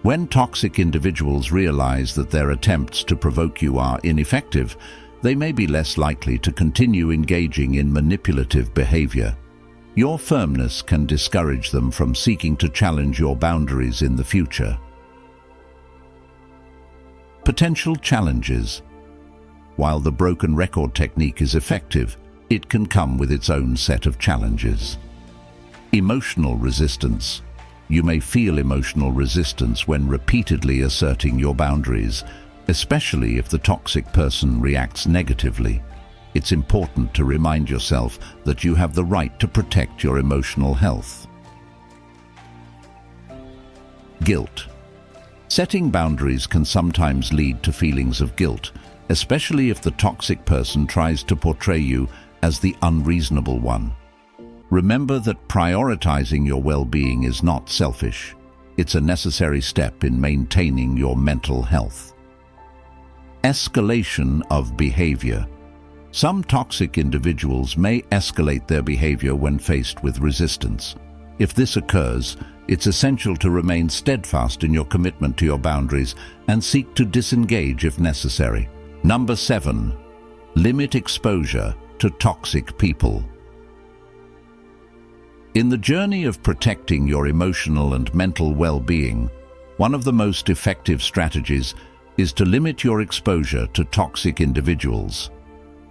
When toxic individuals realize that their attempts to provoke you are ineffective, they may be less likely to continue engaging in manipulative behavior. Your firmness can discourage them from seeking to challenge your boundaries in the future. Potential challenges. While the broken record technique is effective, it can come with its own set of challenges. Emotional resistance. You may feel emotional resistance when repeatedly asserting your boundaries, especially if the toxic person reacts negatively. It's important to remind yourself that you have the right to protect your emotional health. Guilt. Setting boundaries can sometimes lead to feelings of guilt, especially if the toxic person tries to portray you as the unreasonable one. Remember that prioritizing your well-being is not selfish. It's a necessary step in maintaining your mental health. Escalation of behavior. Some toxic individuals may escalate their behavior when faced with resistance. If this occurs, it's essential to remain steadfast in your commitment to your boundaries and seek to disengage if necessary. Number 7. Limit exposure to toxic people. In the journey of protecting your emotional and mental well-being, one of the most effective strategies is to limit your exposure to toxic individuals.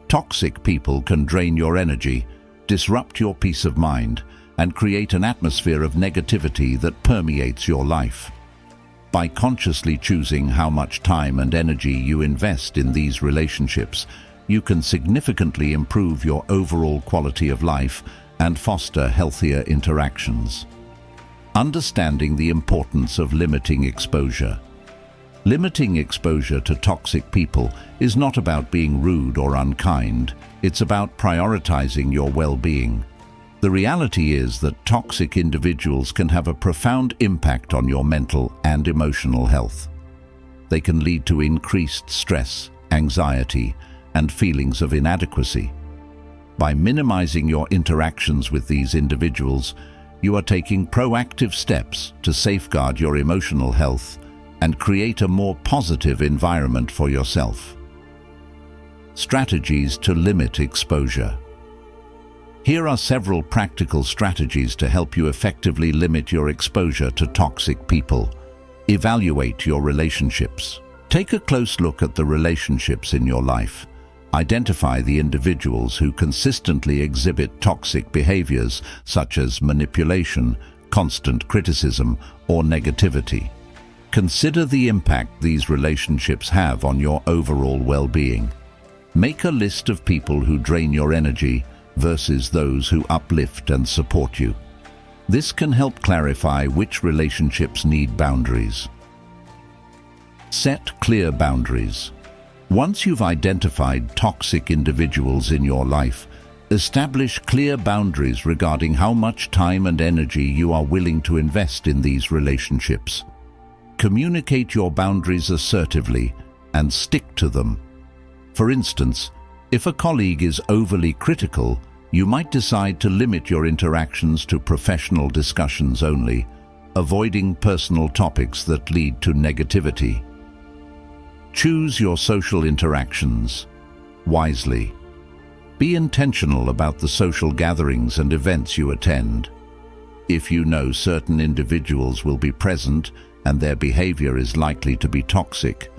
Toxic people can drain your energy, disrupt your peace of mind, and create an atmosphere of negativity that permeates your life. By consciously choosing how much time and energy you invest in these relationships, you can significantly improve your overall quality of life and foster healthier interactions. Understanding the importance of limiting exposure. Limiting exposure to toxic people is not about being rude or unkind. It's about prioritizing your well-being. The reality is that toxic individuals can have a profound impact on your mental and emotional health. They can lead to increased stress, anxiety, and feelings of inadequacy. By minimizing your interactions with these individuals, you are taking proactive steps to safeguard your emotional health and create a more positive environment for yourself. Strategies to limit exposure. Here are several practical strategies to help you effectively limit your exposure to toxic people. Evaluate your relationships. Take a close look at the relationships in your life. Identify the individuals who consistently exhibit toxic behaviors such as manipulation, constant criticism, or negativity. Consider the impact these relationships have on your overall well-being. Make a list of people who drain your energy versus those who uplift and support you. This can help clarify which relationships need boundaries. Set clear boundaries. Once you've identified toxic individuals in your life, establish clear boundaries regarding how much time and energy you are willing to invest in these relationships. Communicate your boundaries assertively and stick to them. For instance, if a colleague is overly critical, you might decide to limit your interactions to professional discussions only, avoiding personal topics that lead to negativity. Choose your social interactions wisely. Be intentional about the social gatherings and events you attend. If you know certain individuals will be present and their behavior is likely to be toxic,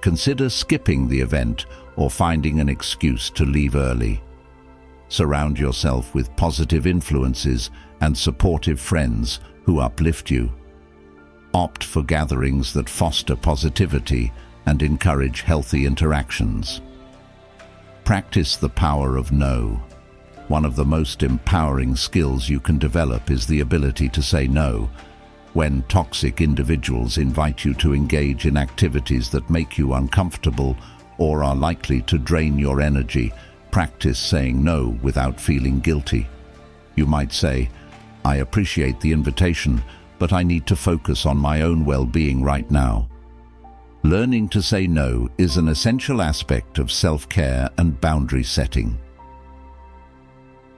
consider skipping the event or finding an excuse to leave early. Surround yourself with positive influences and supportive friends who uplift you. Opt for gatherings that foster positivity and encourage healthy interactions. Practice the power of no. One of the most empowering skills you can develop is the ability to say no. When toxic individuals invite you to engage in activities that make you uncomfortable or are likely to drain your energy, practice saying no without feeling guilty. You might say, "I appreciate the invitation, but I need to focus on my own well-being right now." Learning to say no is an essential aspect of self-care and boundary setting.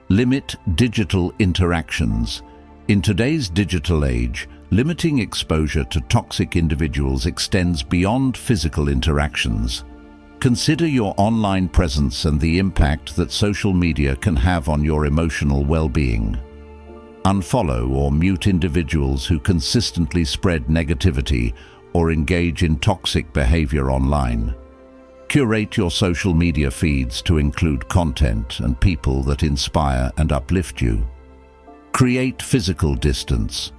Limit digital interactions. In today's digital age, Limiting exposure to toxic individuals extends beyond physical interactions. Consider your online presence and the impact that social media can have on your emotional well-being. Unfollow or mute individuals who consistently spread negativity or engage in toxic behavior online. Curate your social media feeds to include content and people that inspire and uplift you. Create physical distance.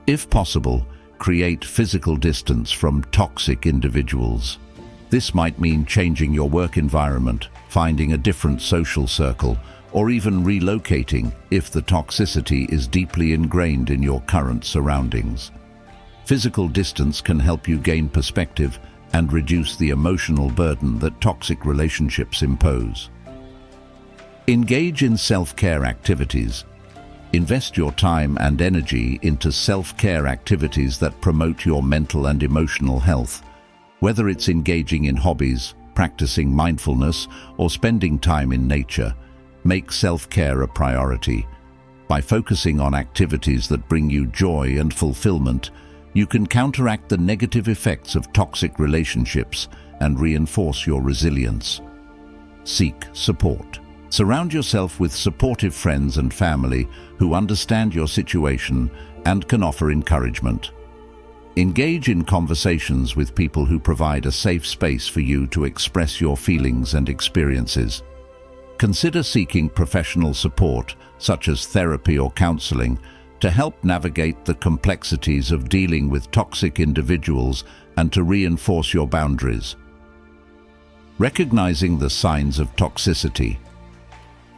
If possible, create physical distance from toxic individuals. This might mean changing your work environment, finding a different social circle, or even relocating if the toxicity is deeply ingrained in your current surroundings. Physical distance can help you gain perspective and reduce the emotional burden that toxic relationships impose. Engage in self-care activities. Invest your time and energy into self-care activities that promote your mental and emotional health. Whether it's engaging in hobbies, practicing mindfulness, or spending time in nature, make self-care a priority. By focusing on activities that bring you joy and fulfillment, you can counteract the negative effects of toxic relationships and reinforce your resilience. Seek support. Surround yourself with supportive friends and family who understand your situation and can offer encouragement. Engage in conversations with people who provide a safe space for you to express your feelings and experiences. Consider seeking professional support, such as therapy or counseling, to help navigate the complexities of dealing with toxic individuals and to reinforce your boundaries. Recognizing the signs of toxicity.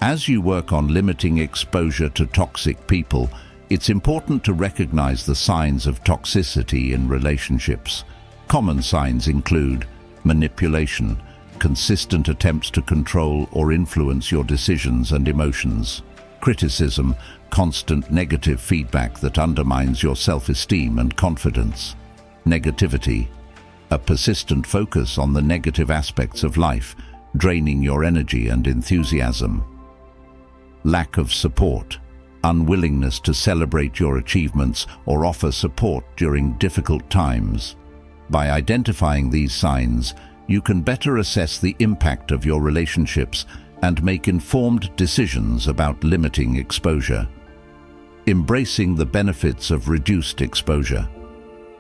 As you work on limiting exposure to toxic people, it's important to recognize the signs of toxicity in relationships. Common signs include manipulation, consistent attempts to control or influence your decisions and emotions; criticism, constant negative feedback that undermines your self-esteem and confidence; negativity, a persistent focus on the negative aspects of life, draining your energy and enthusiasm; lack of support, unwillingness to celebrate your achievements or offer support during difficult times. By identifying these signs, you can better assess the impact of your relationships and make informed decisions about limiting exposure. Embracing the benefits of reduced exposure.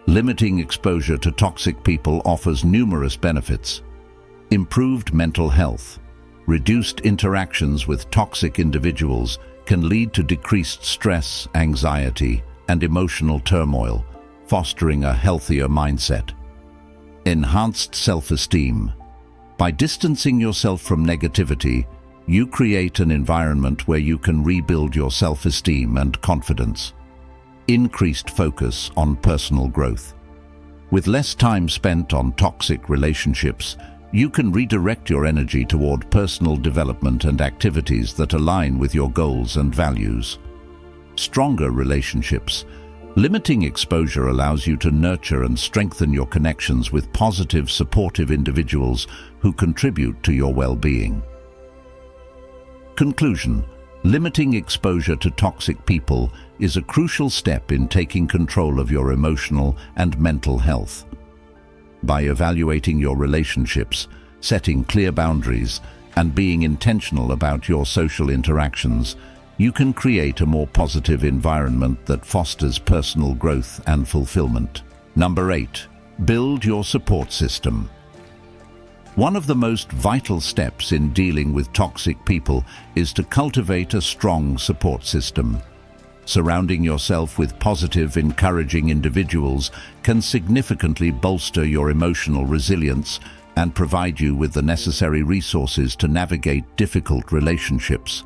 Limiting exposure to toxic people offers numerous benefits. Improved mental health. Reduced interactions with toxic individuals can lead to decreased stress, anxiety, and emotional turmoil, fostering a healthier mindset. Enhanced self-esteem. By distancing yourself from negativity, you create an environment where you can rebuild your self-esteem and confidence. Increased focus on personal growth. With less time spent on toxic relationships, you can redirect your energy toward personal development and activities that align with your goals and values. Stronger relationships. Limiting exposure allows you to nurture and strengthen your connections with positive, supportive individuals who contribute to your well-being. Conclusion: limiting exposure to toxic people is a crucial step in taking control of your emotional and mental health. By evaluating your relationships, setting clear boundaries, and being intentional about your social interactions, you can create a more positive environment that fosters personal growth and fulfillment. Number 8. Build your support system. One of the most vital steps in dealing with toxic people is to cultivate a strong support system. Surrounding yourself with positive, encouraging individuals can significantly bolster your emotional resilience and provide you with the necessary resources to navigate difficult relationships.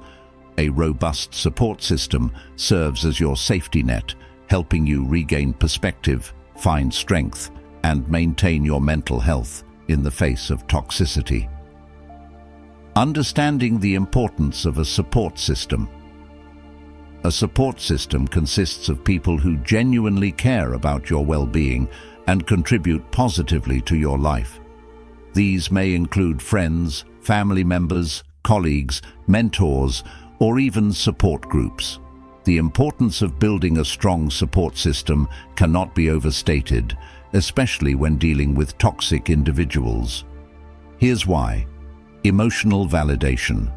A robust support system serves as your safety net, helping you regain perspective, find strength, and maintain your mental health in the face of toxicity. Understanding the importance of a support system. A support system consists of people who genuinely care about your well-being and contribute positively to your life. These may include friends, family members, colleagues, mentors, or even support groups. The importance of building a strong support system cannot be overstated, especially when dealing with toxic individuals. Here's why. Emotional validation.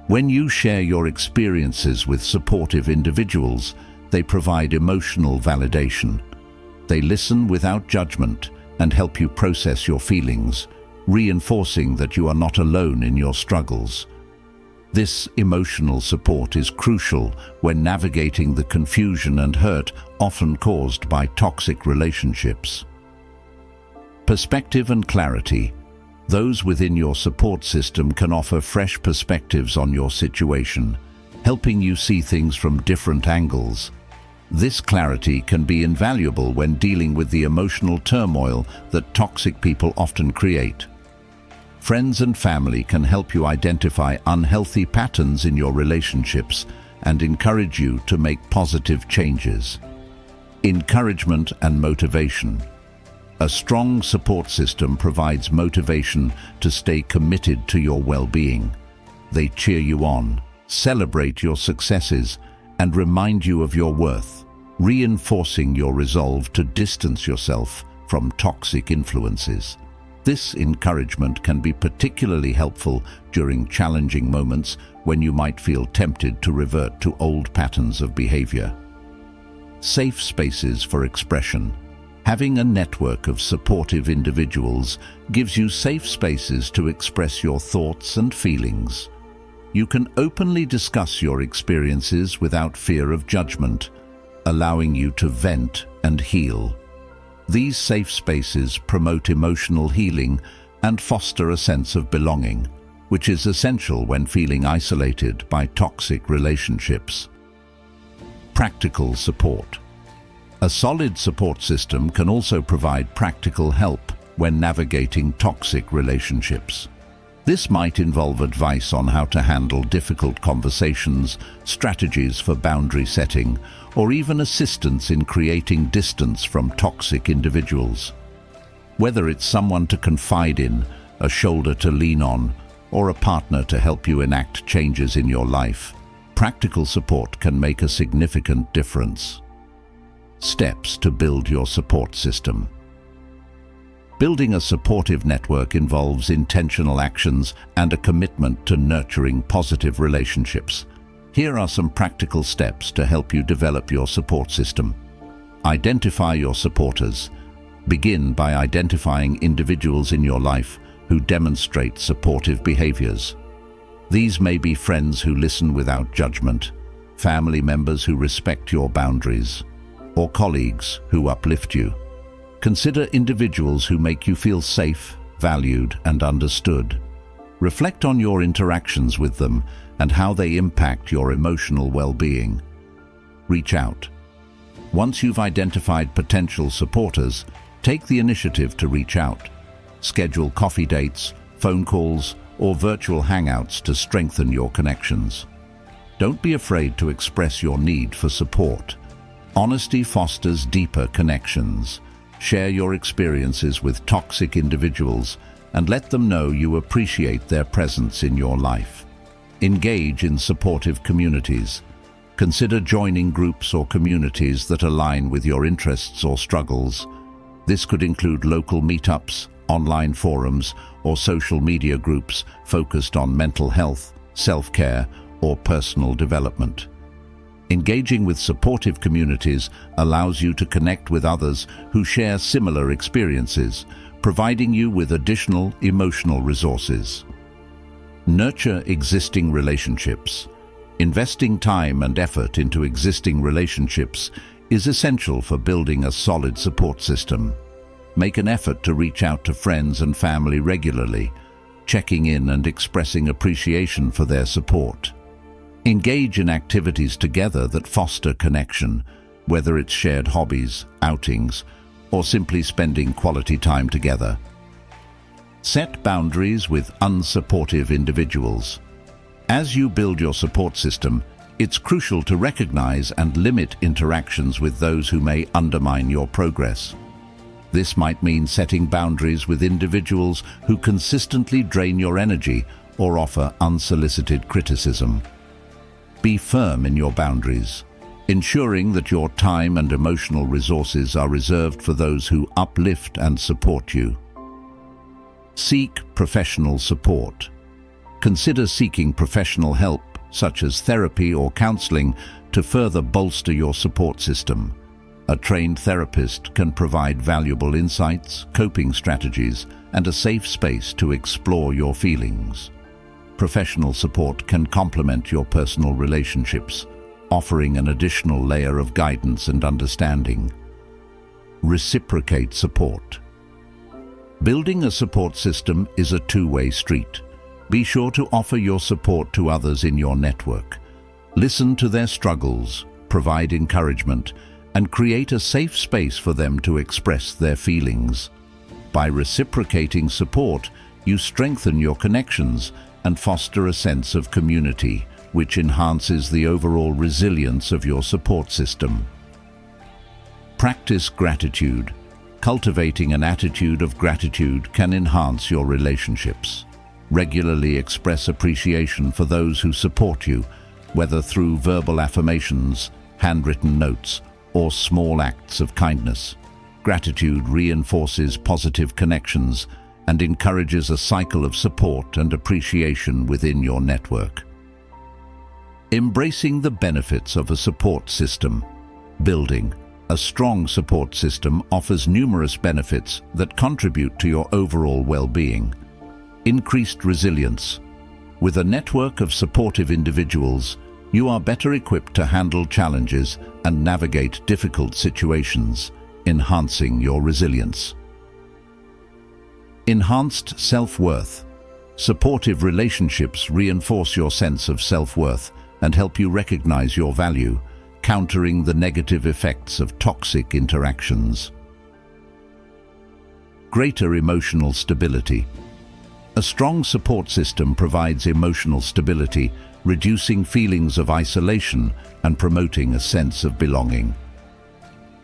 When you share your experiences with supportive individuals, they provide emotional validation. They listen without judgment and help you process your feelings, reinforcing that you are not alone in your struggles. This emotional support is crucial when navigating the confusion and hurt often caused by toxic relationships. Perspective and clarity. Those within your support system can offer fresh perspectives on your situation, helping you see things from different angles. This clarity can be invaluable when dealing with the emotional turmoil that toxic people often create. Friends and family can help you identify unhealthy patterns in your relationships and encourage you to make positive changes. Encouragement and motivation. A strong support system provides motivation to stay committed to your well-being. They cheer you on, celebrate your successes, and remind you of your worth, reinforcing your resolve to distance yourself from toxic influences. This encouragement can be particularly helpful during challenging moments when you might feel tempted to revert to old patterns of behavior. Safe spaces for expression. Having a network of supportive individuals gives you safe spaces to express your thoughts and feelings. You can openly discuss your experiences without fear of judgment, allowing you to vent and heal. These safe spaces promote emotional healing and foster a sense of belonging, which is essential when feeling isolated by toxic relationships. Practical support. A solid support system can also provide practical help when navigating toxic relationships. This might involve advice on how to handle difficult conversations, strategies for boundary setting, or even assistance in creating distance from toxic individuals. Whether it's someone to confide in, a shoulder to lean on, or a partner to help you enact changes in your life, practical support can make a significant difference. Steps to build your support system. Building a supportive network involves intentional actions and a commitment to nurturing positive relationships. Here are some practical steps to help you develop your support system. Identify your supporters. Begin by identifying individuals in your life who demonstrate supportive behaviors. These may be friends who listen without judgment, family members who respect your boundaries, or colleagues who uplift you. Consider individuals who make you feel safe, valued, and understood. Reflect on your interactions with them and how they impact your emotional well-being. Reach out. Once you've identified potential supporters, take the initiative to reach out. Schedule coffee dates, phone calls, or virtual hangouts to strengthen your connections. Don't be afraid to express your need for support. Honesty fosters deeper connections. Share your experiences with toxic individuals and let them know you appreciate their presence in your life. Engage in supportive communities. Consider joining groups or communities that align with your interests or struggles. This could include local meetups, online forums, or social media groups focused on mental health, self-care, or personal development. Engaging with supportive communities allows you to connect with others who share similar experiences, providing you with additional emotional resources. Nurture existing relationships. Investing time and effort into existing relationships is essential for building a solid support system. Make an effort to reach out to friends and family regularly, checking in and expressing appreciation for their support. Engage in activities together that foster connection, whether it's shared hobbies, outings, or simply spending quality time together. Set boundaries with unsupportive individuals. As you build your support system, it's crucial to recognize and limit interactions with those who may undermine your progress. This might mean setting boundaries with individuals who consistently drain your energy or offer unsolicited criticism. Be firm in your boundaries. ensuring that your time and emotional resources are reserved for those who uplift and support you. Seek professional support. Consider seeking professional help, such as therapy or counseling, to further bolster your support system. A trained therapist can provide valuable insights, coping strategies, and a safe space to explore your feelings. Professional support can complement your personal relationships, offering an additional layer of guidance and understanding. Reciprocate support. Building a support system is a two-way street. Be sure to offer your support to others in your network. Listen to their struggles, provide encouragement, and create a safe space for them to express their feelings. By reciprocating support, you strengthen your connections and foster a sense of community, which enhances the overall resilience of your support system. Practice gratitude. Cultivating an attitude of gratitude can enhance your relationships. Regularly express appreciation for those who support you, whether through verbal affirmations, handwritten notes, or small acts of kindness. Gratitude reinforces positive connections and encourages a cycle of support and appreciation within your network. Embracing the benefits of a support system. Building a strong support system offers numerous benefits that contribute to your overall well-being. Increased resilience. With a network of supportive individuals, you are better equipped to handle challenges and navigate difficult situations, enhancing your resilience. Enhanced self-worth. Supportive relationships reinforce your sense of self-worth and help you recognize your value, countering the negative effects of toxic interactions. Greater emotional stability. A strong support system provides emotional stability, reducing feelings of isolation and promoting a sense of belonging.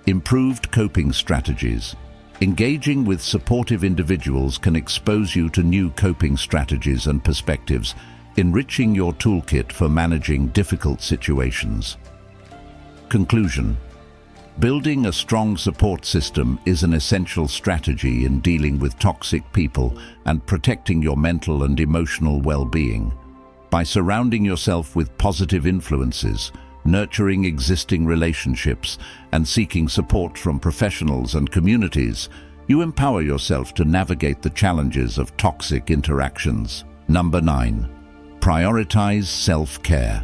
Improved coping strategies. Engaging with supportive individuals can expose you to new coping strategies and perspectives, enriching your toolkit for managing difficult situations. Conclusion. Building a strong support system is an essential strategy in dealing with toxic people and protecting your mental and emotional well-being. By surrounding yourself with positive influences, nurturing existing relationships, and seeking support from professionals and communities, you empower yourself to navigate the challenges of toxic interactions. Number 9. Prioritize self-care.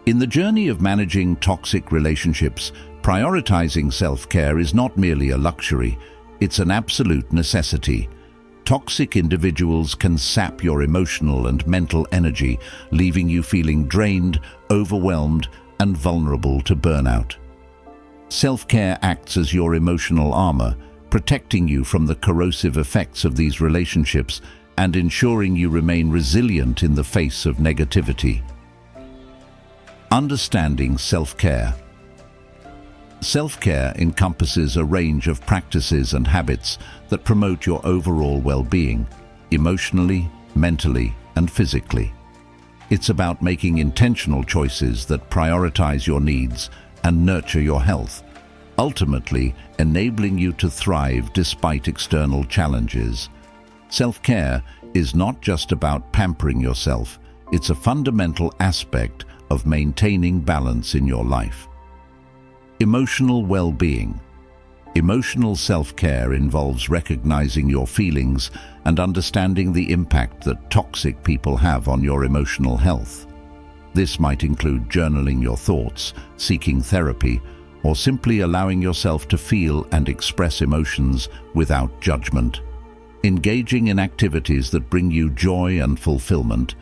In the journey of managing toxic relationships, prioritizing self-care is not merely a luxury, it's an absolute necessity. Toxic individuals can sap your emotional and mental energy, leaving you feeling drained, overwhelmed, and vulnerable to burnout. Self-care acts as your emotional armor, protecting you from the corrosive effects of these relationships and ensuring you remain resilient in the face of negativity. Understanding self-care. Self-care encompasses a range of practices and habits that promote your overall well-being, emotionally, mentally, and physically. It's about making intentional choices that prioritize your needs and nurture your health, ultimately enabling you to thrive despite external challenges. Self-care is not just about pampering yourself, it's a fundamental aspect of maintaining balance in your life. Emotional well-being. Emotional self-care involves recognizing your feelings and understanding the impact that toxic people have on your emotional health. This might include journaling your thoughts, seeking therapy, or simply allowing yourself to feel and express emotions without judgment. Engaging in activities that bring you joy and fulfillment,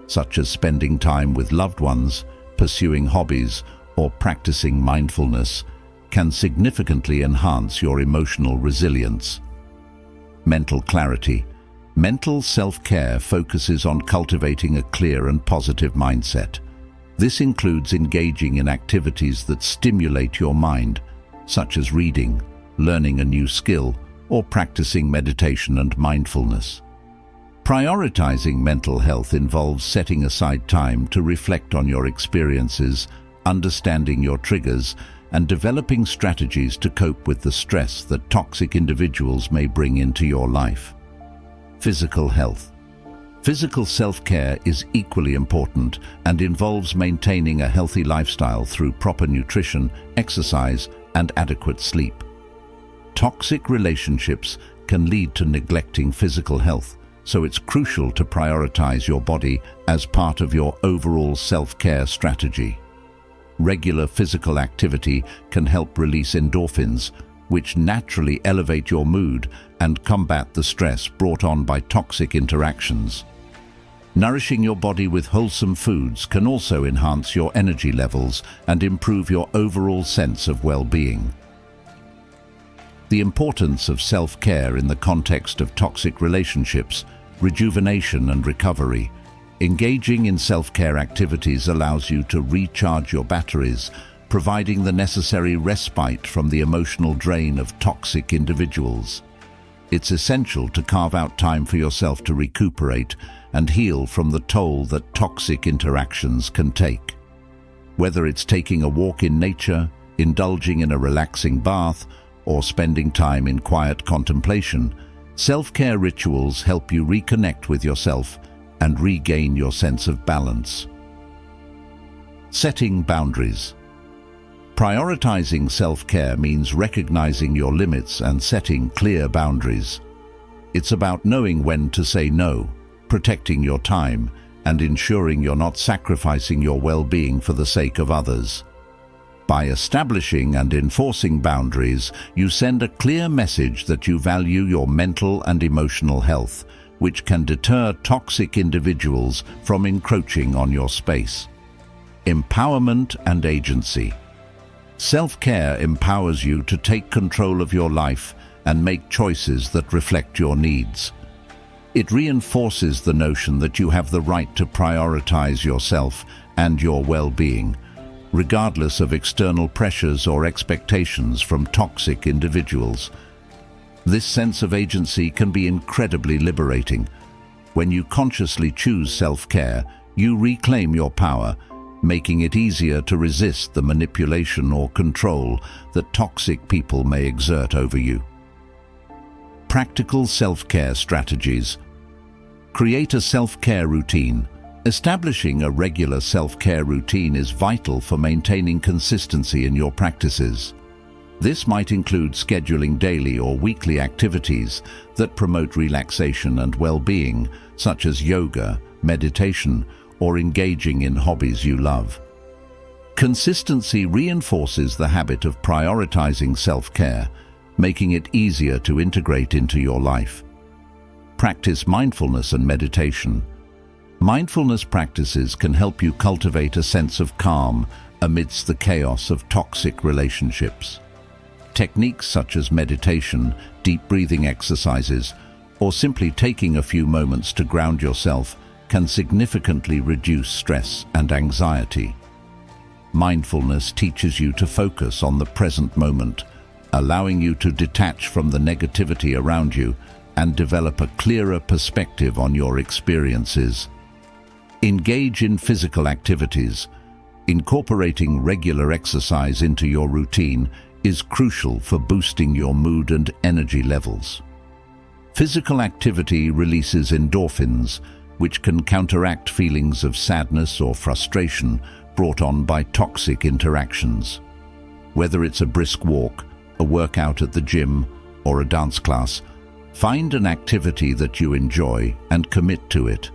such as spending time with loved ones, pursuing hobbies, or practicing mindfulness, can significantly enhance your emotional resilience. Mental clarity. Mental self-care focuses on cultivating a clear and positive mindset. This includes engaging in activities that stimulate your mind, such as reading, learning a new skill, or practicing meditation and mindfulness. Prioritizing mental health involves setting aside time to reflect on your experiences, understanding your triggers, and developing strategies to cope with the stress that toxic individuals may bring into your life. Physical health. Physical self-care is equally important and involves maintaining a healthy lifestyle through proper nutrition, exercise, and adequate sleep. Toxic relationships can lead to neglecting physical health, so it's crucial to prioritize your body as part of your overall self-care strategy. Regular physical activity can help release endorphins, which naturally elevate your mood and combat the stress brought on by toxic interactions. Nourishing your body with wholesome foods can also enhance your energy levels and improve your overall sense of well-being. The importance of self-care in the context of toxic relationships, rejuvenation and recovery. Engaging in self-care activities allows you to recharge your batteries, providing the necessary respite from the emotional drain of toxic individuals. It's essential to carve out time for yourself to recuperate and heal from the toll that toxic interactions can take. Whether it's taking a walk in nature, indulging in a relaxing bath, or spending time in quiet contemplation, self-care rituals help you reconnect with yourself and regain your sense of balance. Setting boundaries. Prioritizing self-care means recognizing your limits and setting clear boundaries. It's about knowing when to say no, protecting your time, and ensuring you're not sacrificing your well-being for the sake of others. By establishing and enforcing boundaries, you send a clear message that you value your mental and emotional health, which can deter toxic individuals from encroaching on your space. Empowerment and agency. Self-care empowers you to take control of your life and make choices that reflect your needs. It reinforces the notion that you have the right to prioritize yourself and your well-being, regardless of external pressures or expectations from toxic individuals. This sense of agency can be incredibly liberating. When you consciously choose self-care, you reclaim your power, making it easier to resist the manipulation or control that toxic people may exert over you. Practical self-care strategies. Create a self-care routine. Establishing a regular self-care routine is vital for maintaining consistency in your practices. This might include scheduling daily or weekly activities that promote relaxation and well-being, such as yoga, meditation, or engaging in hobbies you love. Consistency reinforces the habit of prioritizing self-care, making it easier to integrate into your life. Practice mindfulness and meditation. Mindfulness practices can help you cultivate a sense of calm amidst the chaos of toxic relationships. Techniques such as meditation, deep breathing exercises, or simply taking a few moments to ground yourself can significantly reduce stress and anxiety. Mindfulness teaches you to focus on the present moment, allowing you to detach from the negativity around you and develop a clearer perspective on your experiences. Engage in physical activities. Incorporating regular exercise into your routine is crucial for boosting your mood and energy levels. Physical activity releases endorphins, which can counteract feelings of sadness or frustration brought on by toxic interactions. Whether it's a brisk walk, a workout at the gym, or a dance class, find an activity that you enjoy and commit to it.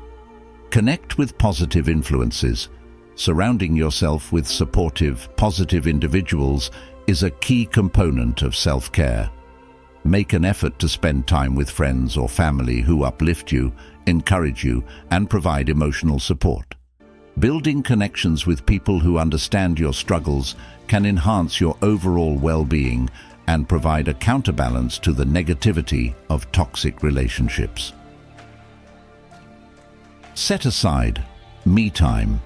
Connect with positive influences. Surrounding yourself with supportive, positive individuals is a key component of self-care. Make an effort to spend time with friends or family who uplift you, encourage you, and provide emotional support. Building connections with people who understand your struggles can enhance your overall well-being and provide a counterbalance to the negativity of toxic relationships. Set aside me time.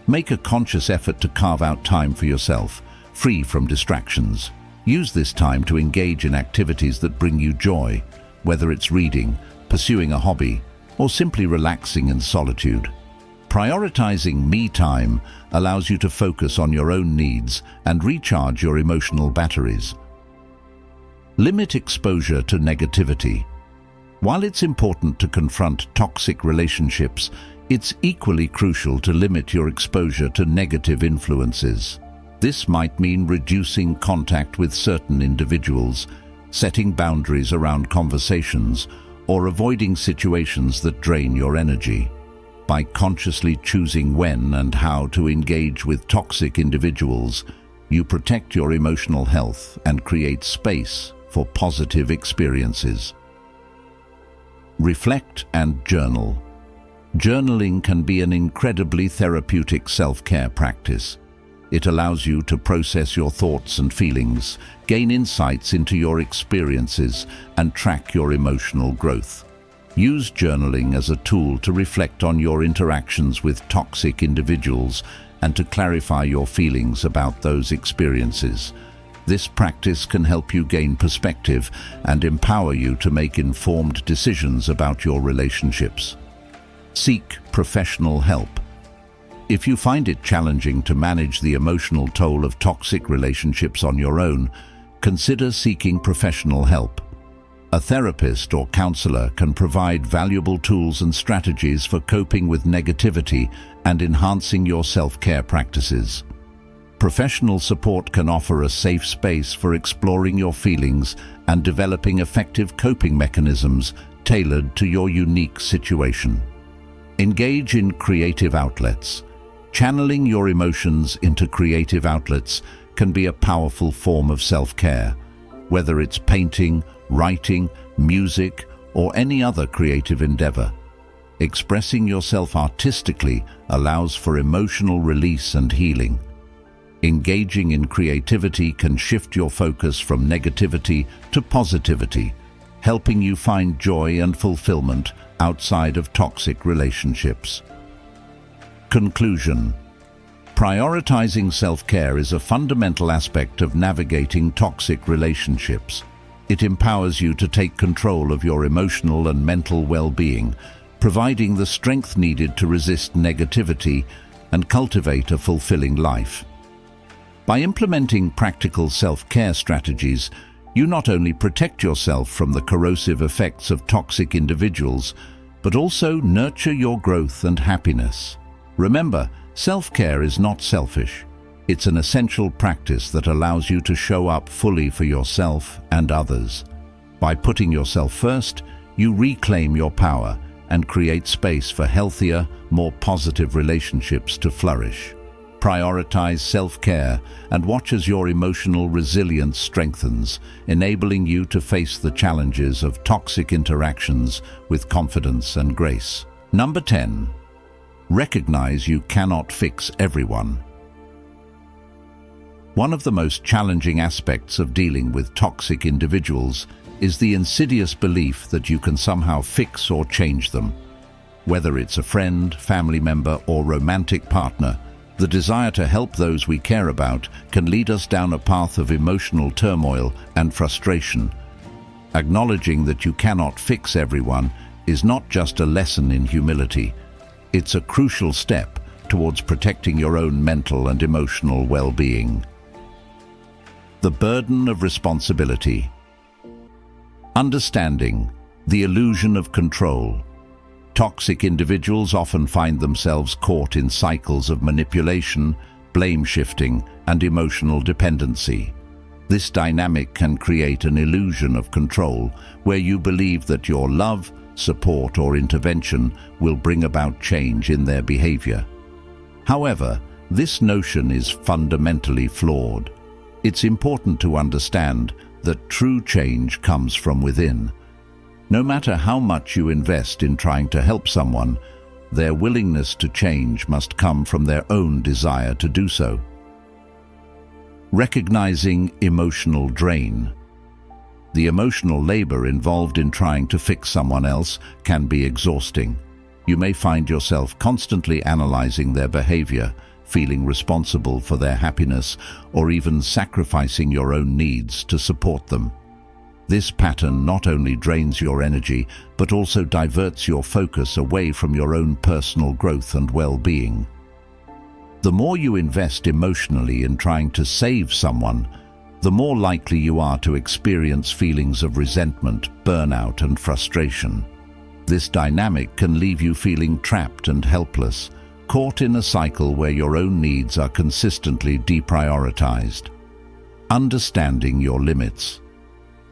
Make a conscious effort to carve out time for yourself, free from distractions. Use this time to engage in activities that bring you joy, whether it's reading, pursuing a hobby, or simply relaxing in solitude. Prioritizing me time allows you to focus on your own needs and recharge your emotional batteries. Limit exposure to negativity. While it's important to confront toxic relationships, it's equally crucial to limit your exposure to negative influences. This might mean reducing contact with certain individuals, setting boundaries around conversations, or avoiding situations that drain your energy. By consciously choosing when and how to engage with toxic individuals, you protect your emotional health and create space for positive experiences. Reflect and journal. Journaling can be an incredibly therapeutic self-care practice. It allows you to process your thoughts and feelings, gain insights into your experiences, and track your emotional growth. Use journaling as a tool to reflect on your interactions with toxic individuals and to clarify your feelings about those experiences. This practice can help you gain perspective and empower you to make informed decisions about your relationships. Seek professional help. If you find it challenging to manage the emotional toll of toxic relationships on your own, consider seeking professional help. A therapist or counselor can provide valuable tools and strategies for coping with negativity and enhancing your self-care practices. Professional support can offer a safe space for exploring your feelings and developing effective coping mechanisms tailored to your unique situation. Engage in creative outlets. Channeling your emotions into creative outlets can be a powerful form of self-care, whether it's painting, writing, music, or any other creative endeavor. Expressing yourself artistically allows for emotional release and healing. Engaging in creativity can shift your focus from negativity to positivity, helping you find joy and fulfillment outside of toxic relationships. Conclusion. Prioritizing self-care is a fundamental aspect of navigating toxic relationships. It empowers you to take control of your emotional and mental well-being, providing the strength needed to resist negativity and cultivate a fulfilling life. By implementing practical self-care strategies, you not only protect yourself from the corrosive effects of toxic individuals, but also nurture your growth and happiness. Remember, self-care is not selfish. It's an essential practice that allows you to show up fully for yourself and others. By putting yourself first, you reclaim your power and create space for healthier, more positive relationships to flourish. Prioritize self-care and watch as your emotional resilience strengthens, enabling you to face the challenges of toxic interactions with confidence and grace. Number 10. Recognize you cannot fix everyone. One of the most challenging aspects of dealing with toxic individuals is the insidious belief that you can somehow fix or change them. Whether it's a friend, family member, or romantic partner, the desire to help those we care about can lead us down a path of emotional turmoil and frustration. Acknowledging that you cannot fix everyone is not just a lesson in humility. It's a crucial step towards protecting your own mental and emotional well-being. The burden of responsibility. Understanding the illusion of control. Toxic individuals often find themselves caught in cycles of manipulation, blame-shifting, and emotional dependency. This dynamic can create an illusion of control where you believe that your love, support, or intervention will bring about change in their behavior. However, this notion is fundamentally flawed. It's important to understand that true change comes from within. No matter how much you invest in trying to help someone, their willingness to change must come from their own desire to do so. Recognizing emotional drain. The emotional labor involved in trying to fix someone else can be exhausting. You may find yourself constantly analyzing their behavior, feeling responsible for their happiness, or even sacrificing your own needs to support them. This pattern not only drains your energy, but also diverts your focus away from your own personal growth and well-being. The more you invest emotionally in trying to save someone, the more likely you are to experience feelings of resentment, burnout, and frustration. This dynamic can leave you feeling trapped and helpless, caught in a cycle where your own needs are consistently deprioritized. Understanding your limits.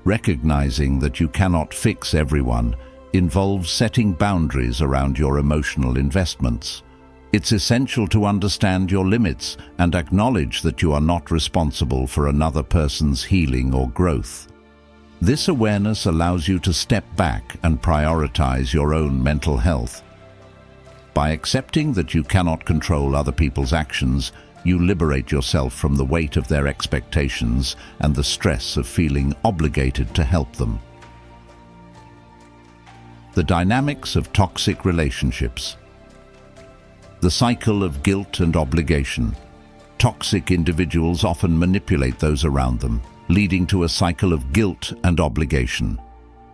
Recognizing that you cannot fix everyone involves setting boundaries around your emotional investments. It's essential to understand your limits and acknowledge that you are not responsible for another person's healing or growth. This awareness allows you to step back and prioritize your own mental health. By accepting that you cannot control other people's actions, you liberate yourself from the weight of their expectations and the stress of feeling obligated to help them. The dynamics of toxic relationships. The cycle of guilt and obligation. Toxic individuals often manipulate those around them, leading to a cycle of guilt and obligation.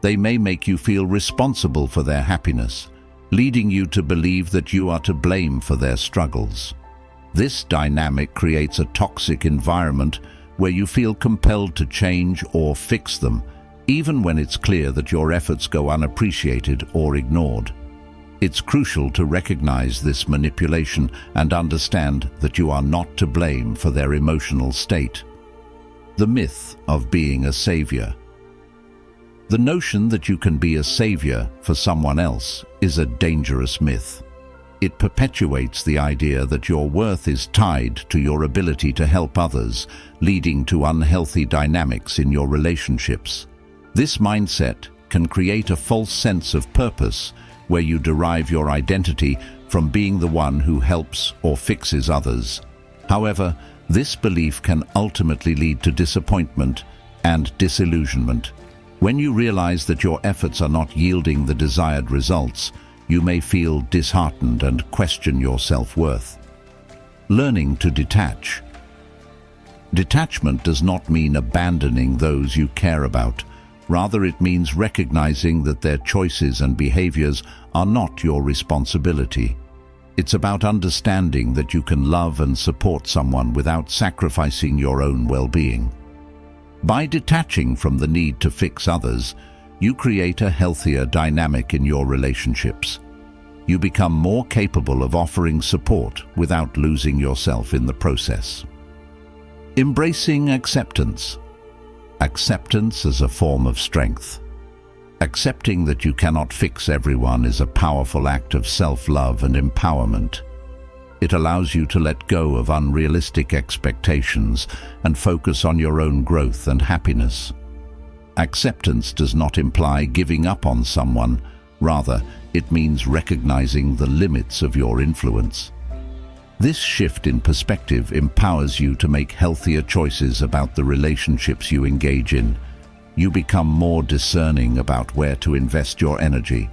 They may make you feel responsible for their happiness, leading you to believe that you are to blame for their struggles. This dynamic creates a toxic environment where you feel compelled to change or fix them, even when it's clear that your efforts go unappreciated or ignored. It's crucial to recognize this manipulation and understand that you are not to blame for their emotional state. The myth of being a savior. The notion that you can be a savior for someone else is a dangerous myth. It perpetuates the idea that your worth is tied to your ability to help others, leading to unhealthy dynamics in your relationships. This mindset can create a false sense of purpose, where you derive your identity from being the one who helps or fixes others. However, this belief can ultimately lead to disappointment and disillusionment. When you realize that your efforts are not yielding the desired results, you may feel disheartened and question your self-worth. Learning to detach. Detachment does not mean abandoning those you care about. Rather, it means recognizing that their choices and behaviors are not your responsibility. It's about understanding that you can love and support someone without sacrificing your own well-being. By detaching from the need to fix others, you create a healthier dynamic in your relationships. You become more capable of offering support without losing yourself in the process. Embracing acceptance. Acceptance as a form of strength. Accepting that you cannot fix everyone is a powerful act of self-love and empowerment. It allows you to let go of unrealistic expectations and focus on your own growth and happiness. Acceptance does not imply giving up on someone. Rather, it means recognizing the limits of your influence. This shift in perspective empowers you to make healthier choices about the relationships you engage in. You become more discerning about where to invest your energy,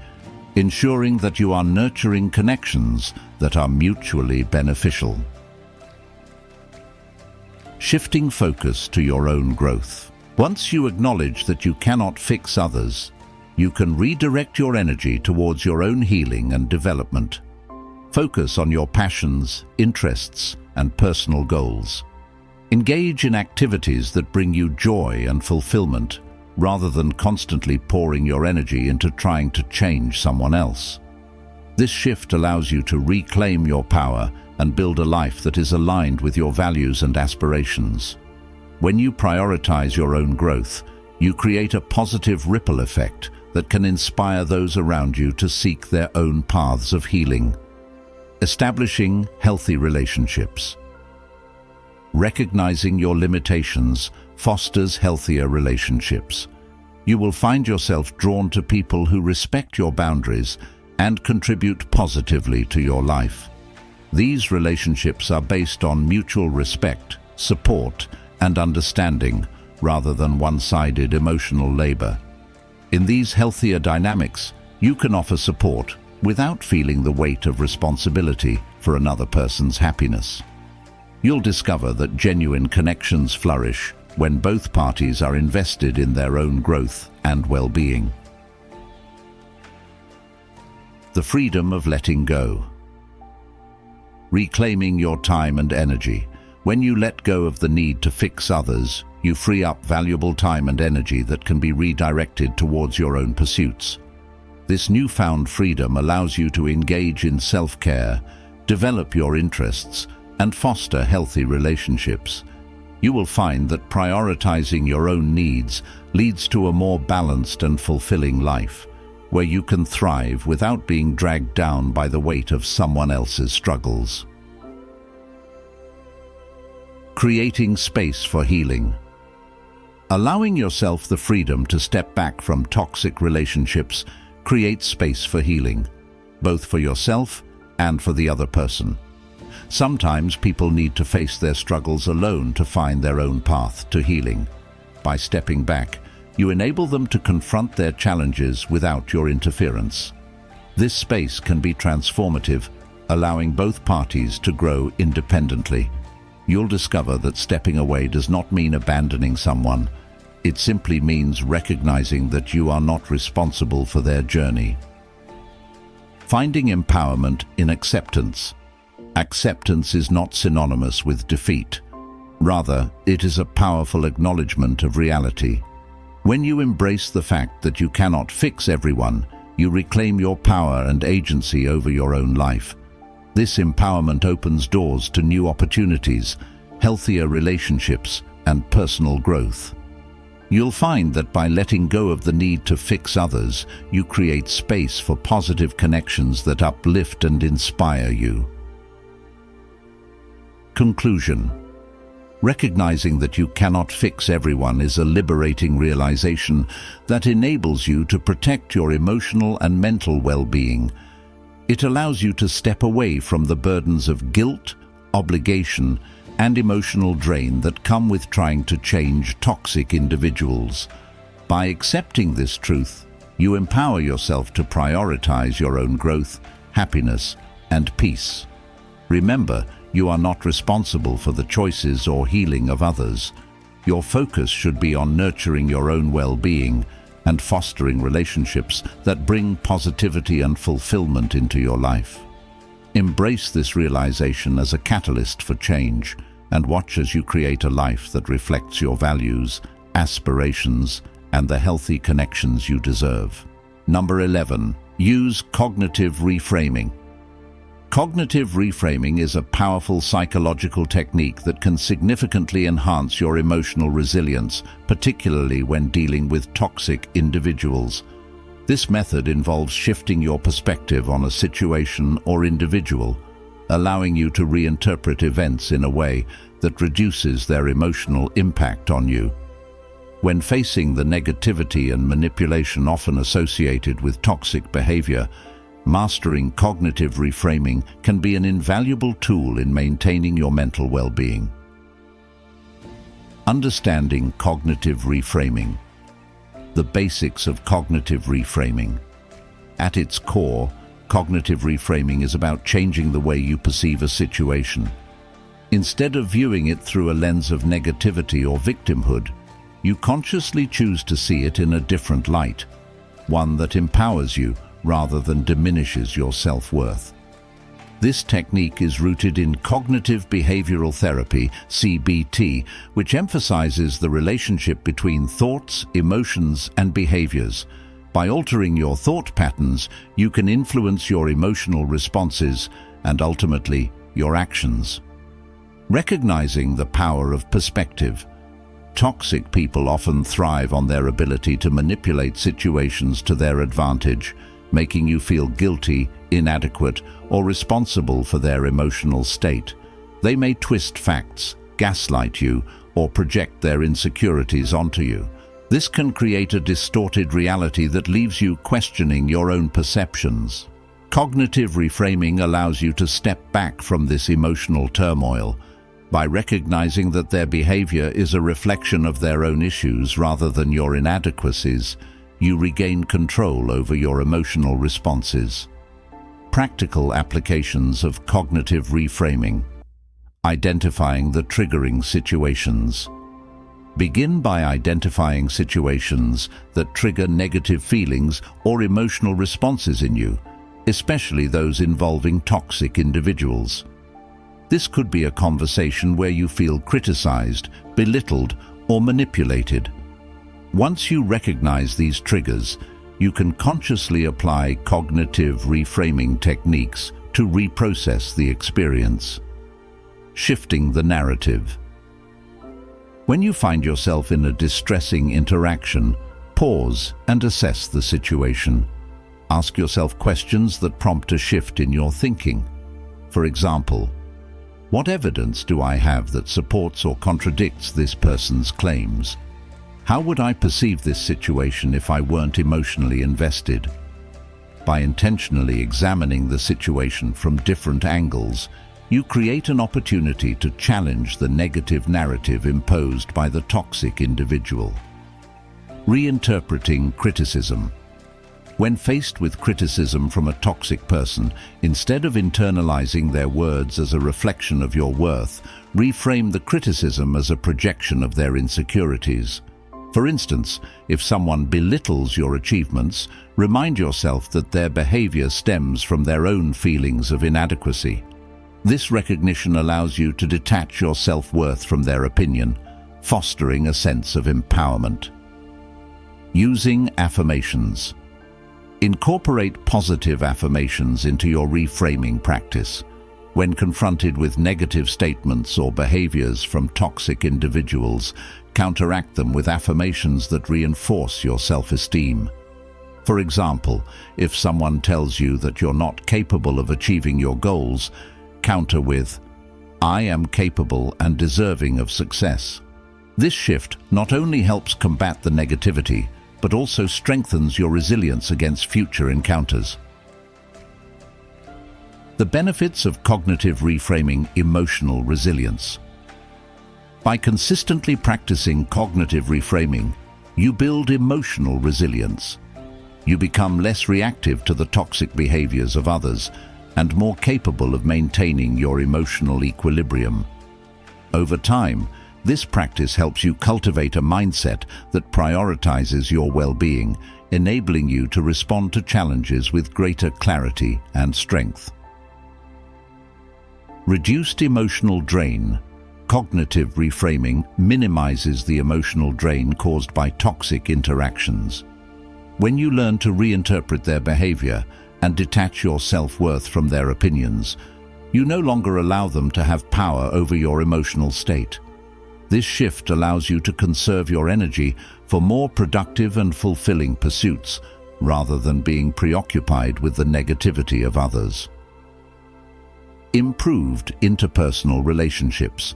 ensuring that you are nurturing connections that are mutually beneficial. Shifting focus to your own growth. Once you acknowledge that you cannot fix others, you can redirect your energy towards your own healing and development. Focus on your passions, interests, and personal goals. Engage in activities that bring you joy and fulfillment, rather than constantly pouring your energy into trying to change someone else. This shift allows you to reclaim your power and build a life that is aligned with your values and aspirations. When you prioritize your own growth, you create a positive ripple effect that can inspire those around you to seek their own paths of healing. Establishing healthy relationships. Recognizing your limitations fosters healthier relationships. You will find yourself drawn to people who respect your boundaries and contribute positively to your life. These relationships are based on mutual respect, support, and understanding, rather than one-sided emotional labor. In these healthier dynamics, you can offer support without feeling the weight of responsibility for another person's happiness. You'll discover that genuine connections flourish when both parties are invested in their own growth and well-being. The freedom of letting go. Reclaiming your time and energy. When you let go of the need to fix others, you free up valuable time and energy that can be redirected towards your own pursuits. This newfound freedom allows you to engage in self-care, develop your interests, and foster healthy relationships. You will find that prioritizing your own needs leads to a more balanced and fulfilling life, where you can thrive without being dragged down by the weight of someone else's struggles. Creating space for healing. Allowing yourself the freedom to step back from toxic relationships creates space for healing, both for yourself and for the other person. Sometimes people need to face their struggles alone to find their own path to healing. By stepping back, you enable them to confront their challenges without your interference. This space can be transformative, allowing both parties to grow independently. You'll discover that stepping away does not mean abandoning someone. It simply means recognizing that you are not responsible for their journey. Finding empowerment in acceptance. Acceptance is not synonymous with defeat. Rather, it is a powerful acknowledgement of reality. When you embrace the fact that you cannot fix everyone, you reclaim your power and agency over your own life. This empowerment opens doors to new opportunities, healthier relationships, and personal growth. You'll find that by letting go of the need to fix others, you create space for positive connections that uplift and inspire you. Conclusion. Recognizing that you cannot fix everyone is a liberating realization that enables you to protect your emotional and mental well-being. It allows you to step away from the burdens of guilt, obligation, and emotional drain that come with trying to change toxic individuals. By accepting this truth, you empower yourself to prioritize your own growth, happiness, and peace. Remember, you are not responsible for the choices or healing of others. Your focus should be on nurturing your own well-being and fostering relationships that bring positivity and fulfillment into your life. Embrace this realization as a catalyst for change and watch as you create a life that reflects your values, aspirations, and the healthy connections you deserve. Number 11. Use cognitive reframing. Cognitive reframing is a powerful psychological technique that can significantly enhance your emotional resilience, particularly when dealing with toxic individuals. This method involves shifting your perspective on a situation or individual, allowing you to reinterpret events in a way that reduces their emotional impact on you. When facing the negativity and manipulation often associated with toxic behavior, mastering cognitive reframing can be an invaluable tool in maintaining your mental well-being. Understanding cognitive reframing. The basics of cognitive reframing. At its core, cognitive reframing is about changing the way you perceive a situation. Instead of viewing it through a lens of negativity or victimhood, you consciously choose to see it in a different light, one that empowers you rather than diminishes your self-worth. This technique is rooted in cognitive behavioral therapy, CBT, which emphasizes the relationship between thoughts, emotions, and behaviors. By altering your thought patterns, you can influence your emotional responses and ultimately your actions. Recognizing the power of perspective. Toxic people often thrive on their ability to manipulate situations to their advantage, making you feel guilty, inadequate, or responsible for their emotional state. They may twist facts, gaslight you, or project their insecurities onto you. This can create a distorted reality that leaves you questioning your own perceptions. Cognitive reframing allows you to step back from this emotional turmoil. By recognizing that their behavior is a reflection of their own issues rather than your inadequacies, you regain control over your emotional responses. Practical applications of cognitive reframing. Identifying the triggering situations. Begin by identifying situations that trigger negative feelings or emotional responses in you, especially those involving toxic individuals. This could be a conversation where you feel criticized, belittled, or manipulated. Once you recognize these triggers, you can consciously apply cognitive reframing techniques to reprocess the experience. Shifting the narrative. When you find yourself in a distressing interaction, pause and assess the situation. Ask yourself questions that prompt a shift in your thinking. For example, what evidence do I have that supports or contradicts this person's claims? How would I perceive this situation if I weren't emotionally invested? By intentionally examining the situation from different angles, you create an opportunity to challenge the negative narrative imposed by the toxic individual. Reinterpreting criticism. When faced with criticism from a toxic person, instead of internalizing their words as a reflection of your worth, reframe the criticism as a projection of their insecurities. For instance, if someone belittles your achievements, remind yourself that their behavior stems from their own feelings of inadequacy. This recognition allows you to detach your self-worth from their opinion, fostering a sense of empowerment. Using affirmations. Incorporate positive affirmations into your reframing practice. When confronted with negative statements or behaviors from toxic individuals, counteract them with affirmations that reinforce your self-esteem. For example, if someone tells you that you're not capable of achieving your goals, counter with, "I am capable and deserving of success." This shift not only helps combat the negativity, but also strengthens your resilience against future encounters. The benefits of cognitive reframing: emotional resilience. By consistently practicing cognitive reframing, you build emotional resilience. You become less reactive to the toxic behaviors of others and more capable of maintaining your emotional equilibrium. Over time, this practice helps you cultivate a mindset that prioritizes your well-being, enabling you to respond to challenges with greater clarity and strength. Reduced emotional drain. Cognitive reframing minimizes the emotional drain caused by toxic interactions. When you learn to reinterpret their behavior and detach your self-worth from their opinions, you no longer allow them to have power over your emotional state. This shift allows you to conserve your energy for more productive and fulfilling pursuits, rather than being preoccupied with the negativity of others. Improved interpersonal relationships.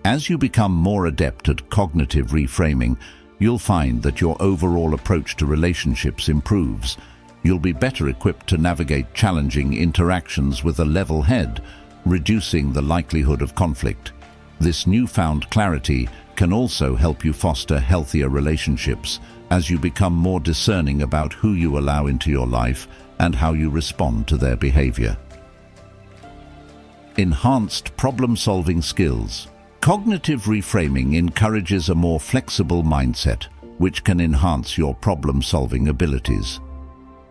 As you become more adept at cognitive reframing, you'll find that your overall approach to relationships improves. You'll be better equipped to navigate challenging interactions with a level head, reducing the likelihood of conflict. This newfound clarity can also help you foster healthier relationships as you become more discerning about who you allow into your life and how you respond to their behavior. Enhanced problem-solving skills. Cognitive reframing encourages a more flexible mindset, which can enhance your problem-solving abilities.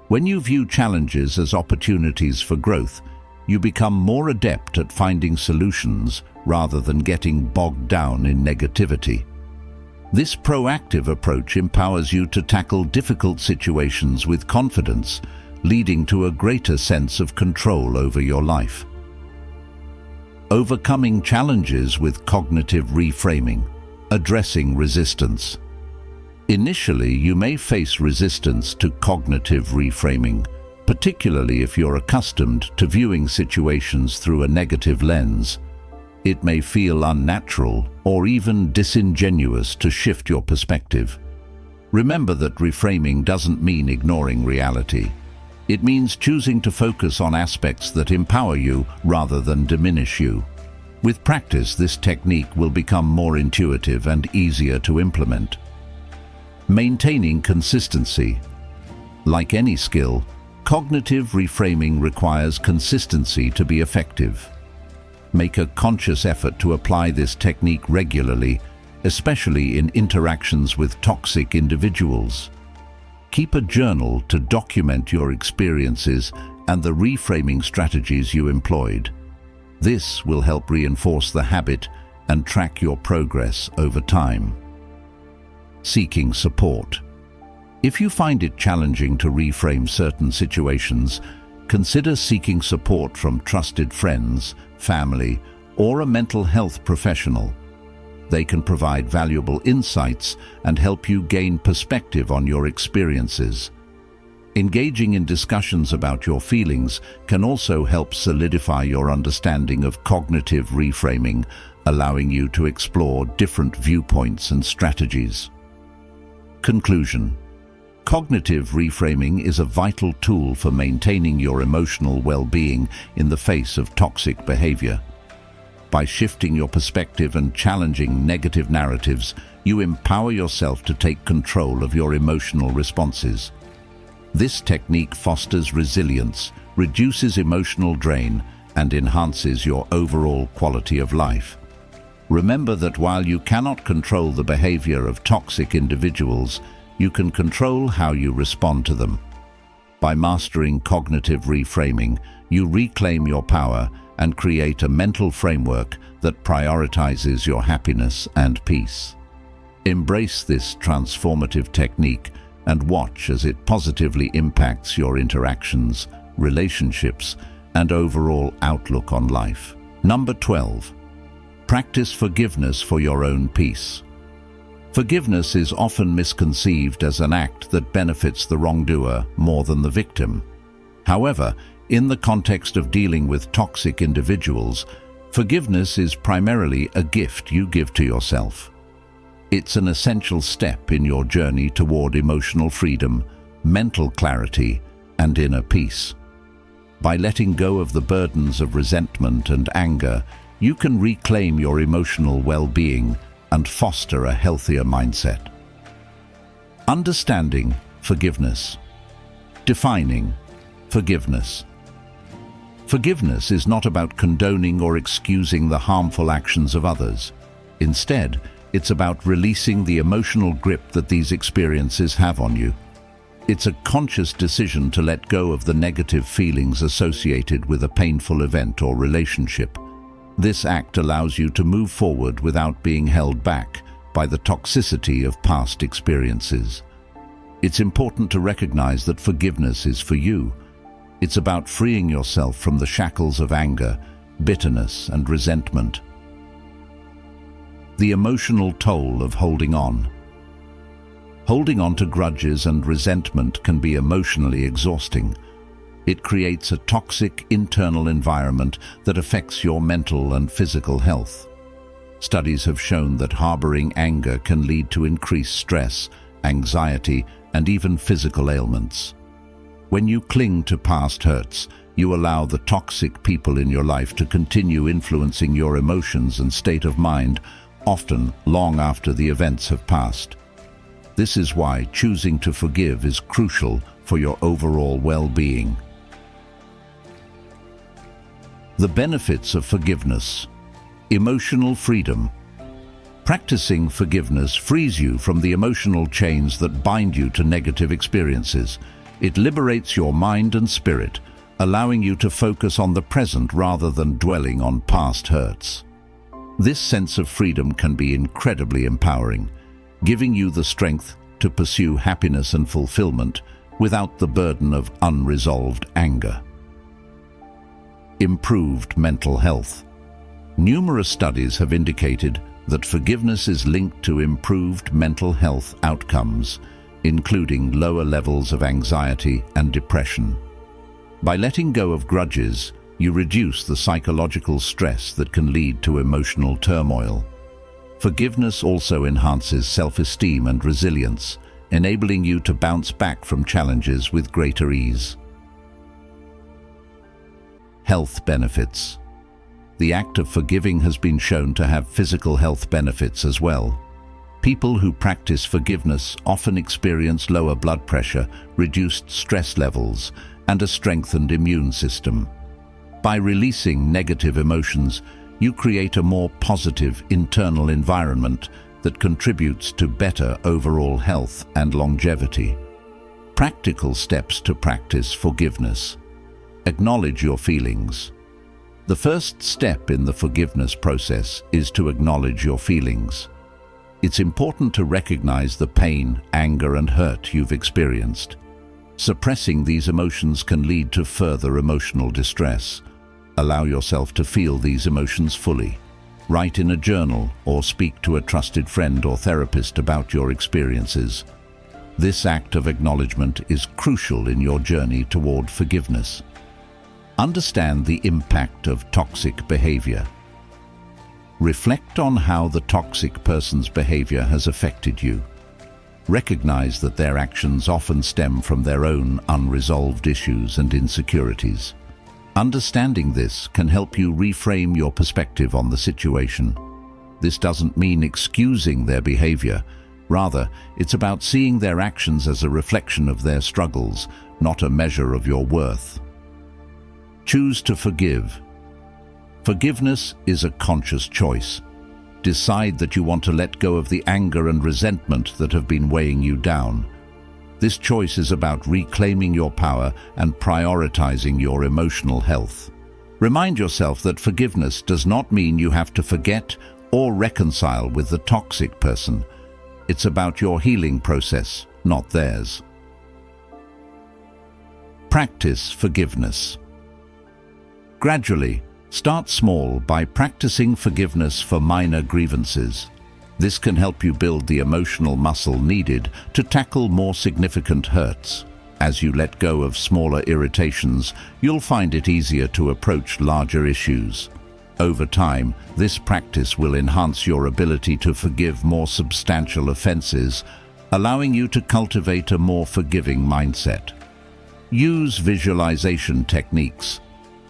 When you view challenges as opportunities for growth, you become more adept at finding solutions rather than getting bogged down in negativity. This proactive approach empowers you to tackle difficult situations with confidence, leading to a greater sense of control over your life. Overcoming challenges with cognitive reframing. Addressing resistance. Initially, you may face resistance to cognitive reframing, particularly if you're accustomed to viewing situations through a negative lens. It may feel unnatural or even disingenuous to shift your perspective. Remember that reframing doesn't mean ignoring reality. It means choosing to focus on aspects that empower you rather than diminish you. With practice, this technique will become more intuitive and easier to implement. Maintaining consistency. Like any skill, cognitive reframing requires consistency to be effective. Make a conscious effort to apply this technique regularly, especially in interactions with toxic individuals. Keep a journal to document your experiences and the reframing strategies you employed. This will help reinforce the habit and track your progress over time. Seeking support. If you find it challenging to reframe certain situations, consider seeking support from trusted friends, family, or a mental health professional. They can provide valuable insights and help you gain perspective on your experiences. Engaging in discussions about your feelings can also help solidify your understanding of cognitive reframing, allowing you to explore different viewpoints and strategies. Conclusion. Cognitive reframing is a vital tool for maintaining your emotional well-being in the face of toxic behavior. By shifting your perspective and challenging negative narratives, you empower yourself to take control of your emotional responses. This technique fosters resilience, reduces emotional drain, and enhances your overall quality of life. Remember that while you cannot control the behavior of toxic individuals, you can control how you respond to them. By mastering cognitive reframing, you reclaim your power and create a mental framework that prioritizes your happiness and peace. Embrace this transformative technique and watch as it positively impacts your interactions, relationships, and overall outlook on life. Number 12. Practice forgiveness for your own peace. Forgiveness is often misconceived as an act that benefits the wrongdoer more than the victim. However, in the context of dealing with toxic individuals, forgiveness is primarily a gift you give to yourself. It's an essential step in your journey toward emotional freedom, mental clarity, and inner peace. By letting go of the burdens of resentment and anger, you can reclaim your emotional well-being and foster a healthier mindset. Understanding forgiveness. Defining forgiveness. Forgiveness is not about condoning or excusing the harmful actions of others. Instead, it's about releasing the emotional grip that these experiences have on you. It's a conscious decision to let go of the negative feelings associated with a painful event or relationship. This act allows you to move forward without being held back by the toxicity of past experiences. It's important to recognize that forgiveness is for you. It's about freeing yourself from the shackles of anger, bitterness, and resentment. The emotional toll of holding on. Holding on to grudges and resentment can be emotionally exhausting. It creates a toxic internal environment that affects your mental and physical health. Studies have shown that harboring anger can lead to increased stress, anxiety, and even physical ailments. When you cling to past hurts, you allow the toxic people in your life to continue influencing your emotions and state of mind, often long after the events have passed. This is why choosing to forgive is crucial for your overall well-being. The benefits of forgiveness. Emotional freedom. Practicing forgiveness frees you from the emotional chains that bind you to negative experiences. It liberates your mind and spirit, allowing you to focus on the present rather than dwelling on past hurts. This sense of freedom can be incredibly empowering, giving you the strength to pursue happiness and fulfillment without the burden of unresolved anger. Improved mental health. Numerous studies have indicated that forgiveness is linked to improved mental health outcomes, including lower levels of anxiety and depression. By letting go of grudges, you reduce the psychological stress that can lead to emotional turmoil. Forgiveness also enhances self-esteem and resilience, enabling you to bounce back from challenges with greater ease. Health benefits. The act of forgiving has been shown to have physical health benefits as well. People who practice forgiveness often experience lower blood pressure, reduced stress levels, and a strengthened immune system. By releasing negative emotions, you create a more positive internal environment that contributes to better overall health and longevity. Practical steps to practice forgiveness. Acknowledge your feelings. The first step in the forgiveness process is to acknowledge your feelings. It's important to recognize the pain, anger, and hurt you've experienced. Suppressing these emotions can lead to further emotional distress. Allow yourself to feel these emotions fully. Write in a journal or speak to a trusted friend or therapist about your experiences. This act of acknowledgement is crucial in your journey toward forgiveness. Understand the impact of toxic behavior. Reflect on how the toxic person's behavior has affected you. Recognize that their actions often stem from their own unresolved issues and insecurities. Understanding this can help you reframe your perspective on the situation. This doesn't mean excusing their behavior. Rather, it's about seeing their actions as a reflection of their struggles, not a measure of your worth. Choose to forgive. Forgiveness is a conscious choice. Decide that you want to let go of the anger and resentment that have been weighing you down. This choice is about reclaiming your power and prioritizing your emotional health. Remind yourself that forgiveness does not mean you have to forget or reconcile with the toxic person. It's about your healing process, not theirs. Practice forgiveness. Gradually, start small by practicing forgiveness for minor grievances. This can help you build the emotional muscle needed to tackle more significant hurts. As you let go of smaller irritations, you'll find it easier to approach larger issues. Over time, this practice will enhance your ability to forgive more substantial offenses, allowing you to cultivate a more forgiving mindset. Use visualization techniques.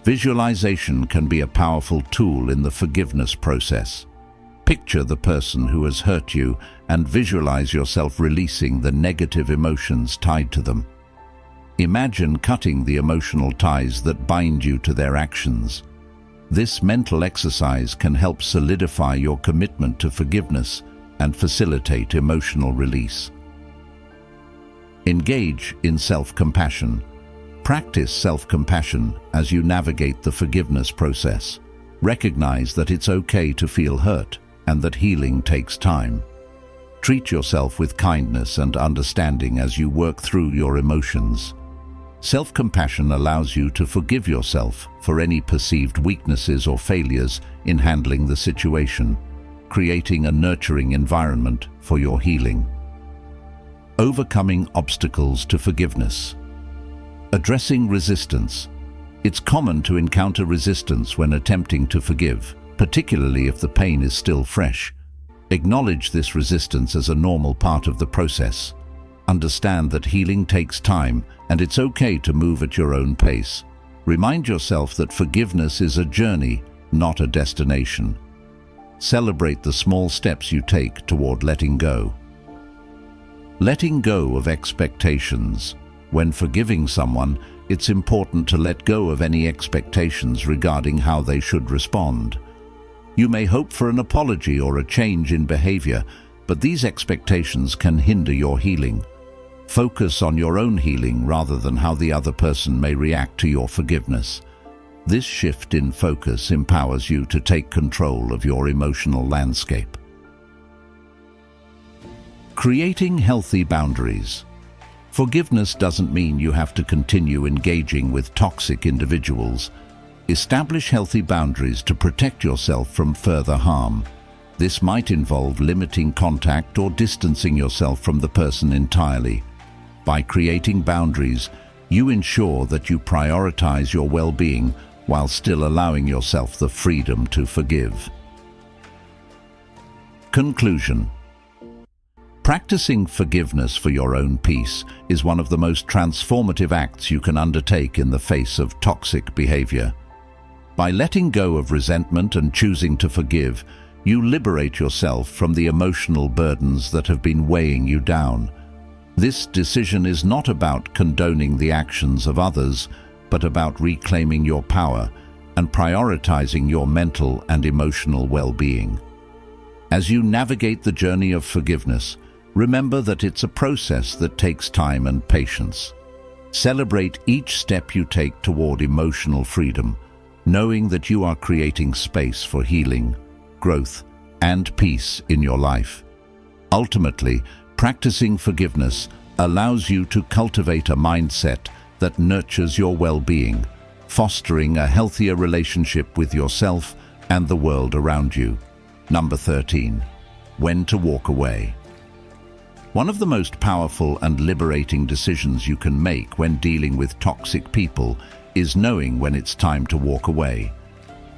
Visualization can be a powerful tool in the forgiveness process. Picture the person who has hurt you and visualize yourself releasing the negative emotions tied to them. Imagine cutting the emotional ties that bind you to their actions. This mental exercise can help solidify your commitment to forgiveness and facilitate emotional release. Engage in self-compassion. Practice self-compassion as you navigate the forgiveness process. Recognize that it's okay to feel hurt and that healing takes time. Treat yourself with kindness and understanding as you work through your emotions. Self-compassion allows you to forgive yourself for any perceived weaknesses or failures in handling the situation, creating a nurturing environment for your healing. Overcoming obstacles to forgiveness. Addressing resistance. It's common to encounter resistance when attempting to forgive, particularly if the pain is still fresh. Acknowledge this resistance as a normal part of the process. Understand that healing takes time and it's okay to move at your own pace. Remind yourself that forgiveness is a journey, not a destination. Celebrate the small steps you take toward letting go. Letting go of expectations. When forgiving someone, it's important to let go of any expectations regarding how they should respond. You may hope for an apology or a change in behavior, but these expectations can hinder your healing. Focus on your own healing rather than how the other person may react to your forgiveness. This shift in focus empowers you to take control of your emotional landscape. Creating healthy boundaries. Forgiveness doesn't mean you have to continue engaging with toxic individuals. Establish healthy boundaries to protect yourself from further harm. This might involve limiting contact or distancing yourself from the person entirely. By creating boundaries, you ensure that you prioritize your well-being while still allowing yourself the freedom to forgive. Conclusion. Practicing forgiveness for your own peace is one of the most transformative acts you can undertake in the face of toxic behavior. By letting go of resentment and choosing to forgive, you liberate yourself from the emotional burdens that have been weighing you down. This decision is not about condoning the actions of others, but about reclaiming your power and prioritizing your mental and emotional well-being. As you navigate the journey of forgiveness, remember that it's a process that takes time and patience. Celebrate each step you take toward emotional freedom, knowing that you are creating space for healing, growth, and peace in your life. Ultimately, practicing forgiveness allows you to cultivate a mindset that nurtures your well-being, fostering a healthier relationship with yourself and the world around you. Number 13. When to walk away. One of the most powerful and liberating decisions you can make when dealing with toxic people is knowing when it's time to walk away.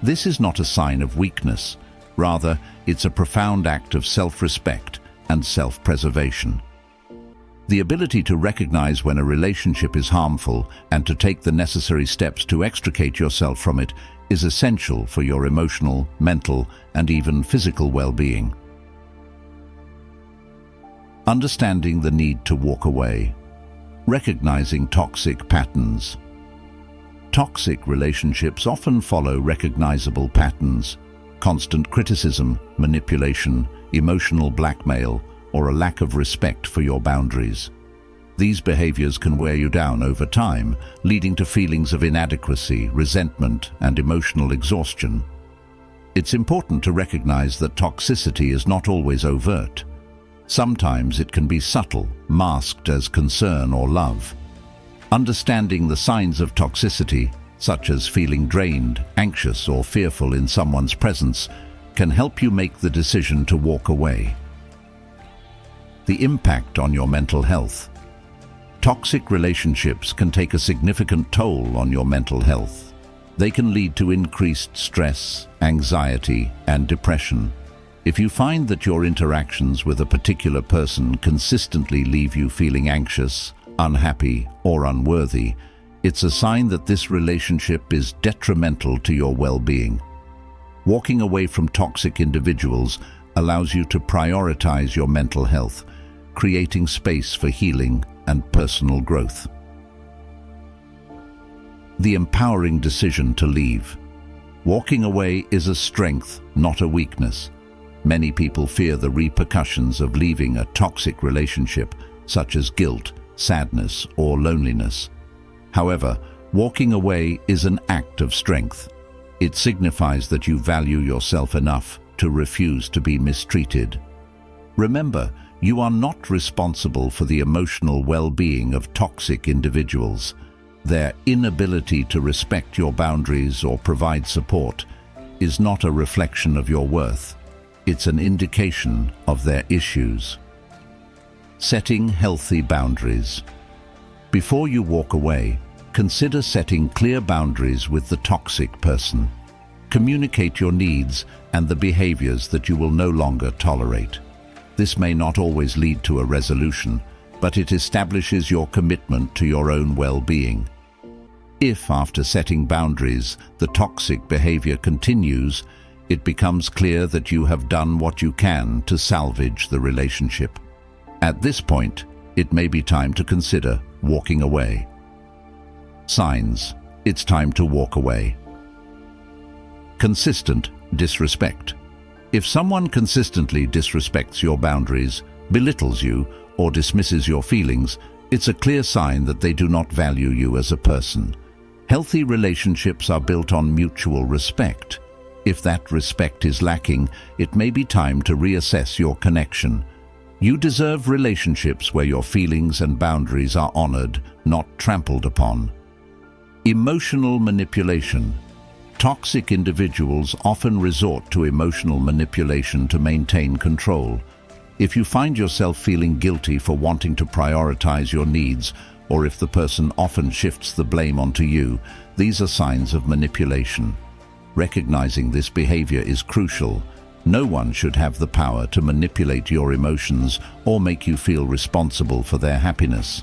This is not a sign of weakness. Rather, it's a profound act of self-respect and self-preservation. The ability to recognize when a relationship is harmful and to take the necessary steps to extricate yourself from it is essential for your emotional, mental, and even physical well-being. Understanding the need to walk away. Recognizing toxic patterns. Toxic relationships often follow recognizable patterns: constant criticism, manipulation, emotional blackmail, or a lack of respect for your boundaries. These behaviors can wear you down over time, leading to feelings of inadequacy, resentment, and emotional exhaustion. It's important to recognize that toxicity is not always overt. Sometimes it can be subtle, masked as concern or love. Understanding the signs of toxicity, such as feeling drained, anxious, or fearful in someone's presence, can help you make the decision to walk away. The impact on your mental health. Toxic relationships can take a significant toll on your mental health. They can lead to increased stress, anxiety, and depression. If you find that your interactions with a particular person consistently leave you feeling anxious, unhappy, or unworthy, it's a sign that this relationship is detrimental to your well-being. Walking away from toxic individuals allows you to prioritize your mental health, creating space for healing and personal growth. The empowering decision to leave. Walking away is a strength, not a weakness. Many people fear the repercussions of leaving a toxic relationship, such as guilt, sadness, or loneliness. However, walking away is an act of strength. It signifies that you value yourself enough to refuse to be mistreated. Remember, you are not responsible for the emotional well-being of toxic individuals. Their inability to respect your boundaries or provide support is not a reflection of your worth. It's an indication of their issues. Setting healthy boundaries. Before you walk away, consider setting clear boundaries with the toxic person. Communicate your needs and the behaviors that you will no longer tolerate. This may not always lead to a resolution, but it establishes your commitment to your own well-being. If, after setting boundaries, the toxic behavior continues, it becomes clear that you have done what you can to salvage the relationship. At this point, it may be time to consider walking away. Signs: it's time to walk away. Consistent disrespect. If someone consistently disrespects your boundaries, belittles you, or dismisses your feelings, it's a clear sign that they do not value you as a person. Healthy relationships are built on mutual respect. If that respect is lacking, it may be time to reassess your connection. You deserve relationships where your feelings and boundaries are honored, not trampled upon. Emotional manipulation. Toxic individuals often resort to emotional manipulation to maintain control. If you find yourself feeling guilty for wanting to prioritize your needs, or if the person often shifts the blame onto you, these are signs of manipulation. Recognizing this behavior is crucial. No one should have the power to manipulate your emotions or make you feel responsible for their happiness.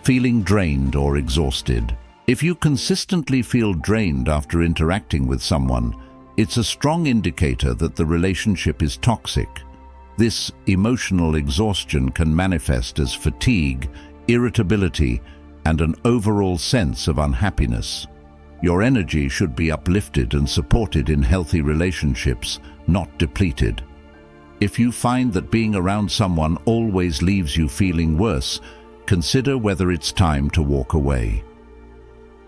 Feeling drained or exhausted. If you consistently feel drained after interacting with someone, it's a strong indicator that the relationship is toxic. This emotional exhaustion can manifest as fatigue, irritability, and an overall sense of unhappiness. Your energy should be uplifted and supported in healthy relationships, not depleted. If you find that being around someone always leaves you feeling worse, consider whether it's time to walk away.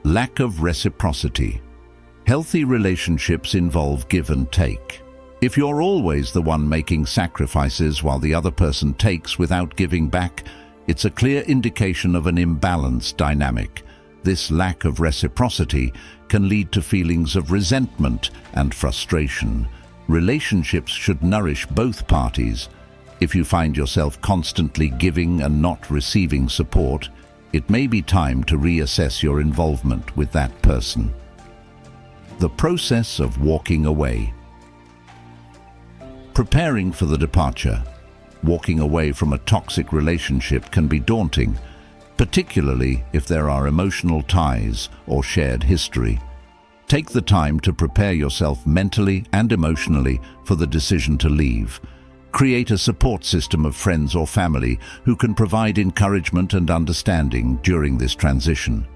Lack of reciprocity. Healthy relationships involve give and take. If you're always the one making sacrifices while the other person takes without giving back, it's a clear indication of an imbalanced dynamic. This lack of reciprocity can lead to feelings of resentment and frustration. Relationships should nourish both parties. If you find yourself constantly giving and not receiving support, it may be time to reassess your involvement with that person. The process of walking away. Preparing for the departure. Walking away from a toxic relationship can be daunting, particularly if there are emotional ties or shared history. Take the time to prepare yourself mentally and emotionally for the decision to leave. Create a support system of friends or family who can provide encouragement and understanding during this transition.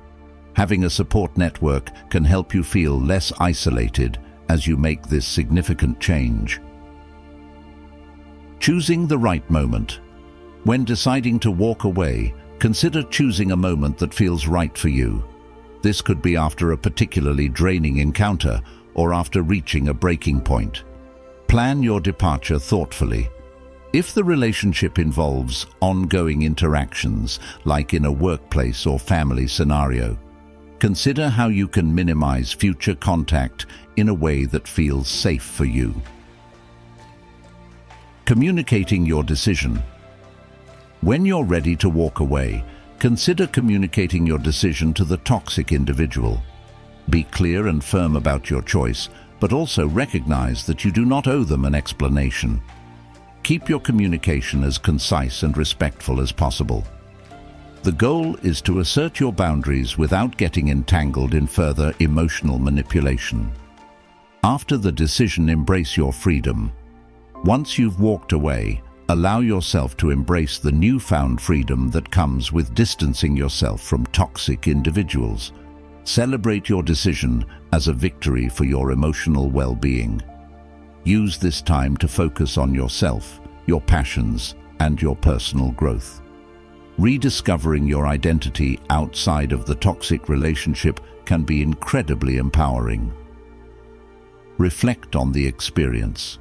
Having a support network can help you feel less isolated as you make this significant change. Choosing the right moment. When deciding to walk away, consider choosing a moment that feels right for you. This could be after a particularly draining encounter or after reaching a breaking point. Plan your departure thoughtfully. If the relationship involves ongoing interactions, like in a workplace or family scenario, consider how you can minimize future contact in a way that feels safe for you. Communicating your decision. When you're ready to walk away, consider communicating your decision to the toxic individual. Be clear and firm about your choice, but also recognize that you do not owe them an explanation. Keep your communication as concise and respectful as possible. The goal is to assert your boundaries without getting entangled in further emotional manipulation. After the decision, embrace your freedom. Once you've walked away, allow yourself to embrace the newfound freedom that comes with distancing yourself from toxic individuals. Celebrate your decision as a victory for your emotional well-being. Use this time to focus on yourself, your passions, and your personal growth. Rediscovering your identity outside of the toxic relationship can be incredibly empowering. Reflect on the experience.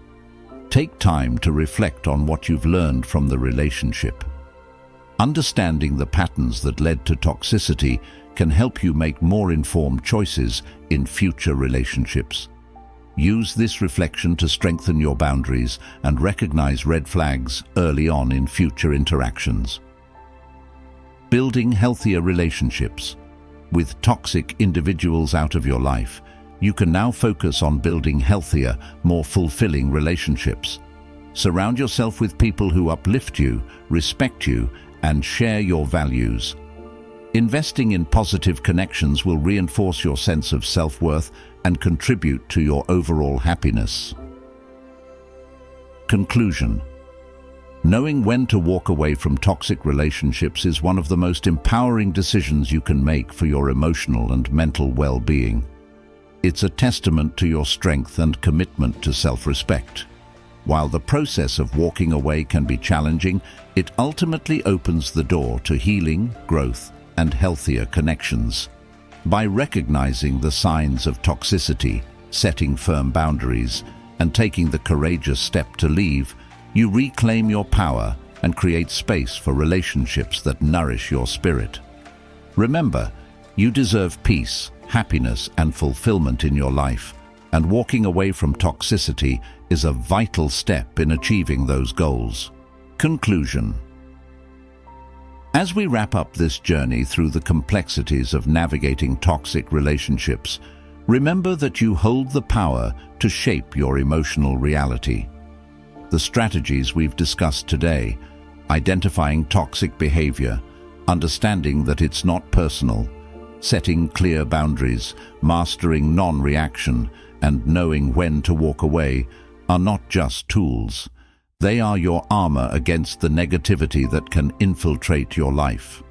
Take time to reflect on what you've learned from the relationship. Understanding the patterns that led to toxicity can help you make more informed choices in future relationships. Use this reflection to strengthen your boundaries and recognize red flags early on in future interactions. Building healthier relationships. With toxic individuals out of your life, you can now focus on building healthier, more fulfilling relationships. Surround yourself with people who uplift you, respect you, and share your values. Investing in positive connections will reinforce your sense of self-worth and contribute to your overall happiness. Conclusion. Knowing when to walk away from toxic relationships is one of the most empowering decisions you can make for your emotional and mental well-being. It's a testament to your strength and commitment to self-respect. While the process of walking away can be challenging, it ultimately opens the door to healing, growth, and healthier connections. By recognizing the signs of toxicity, setting firm boundaries, and taking the courageous step to leave, you reclaim your power and create space for relationships that nourish your spirit. Remember, you deserve peace, happiness, and fulfillment in your life, and walking away from toxicity is a vital step in achieving those goals. Conclusion. As we wrap up this journey through the complexities of navigating toxic relationships, remember that you hold the power to shape your emotional reality. The strategies we've discussed today, identifying toxic behavior, understanding that it's not personal, setting clear boundaries, mastering non-reaction, and knowing when to walk away, are not just tools. They are your armor against the negativity that can infiltrate your life.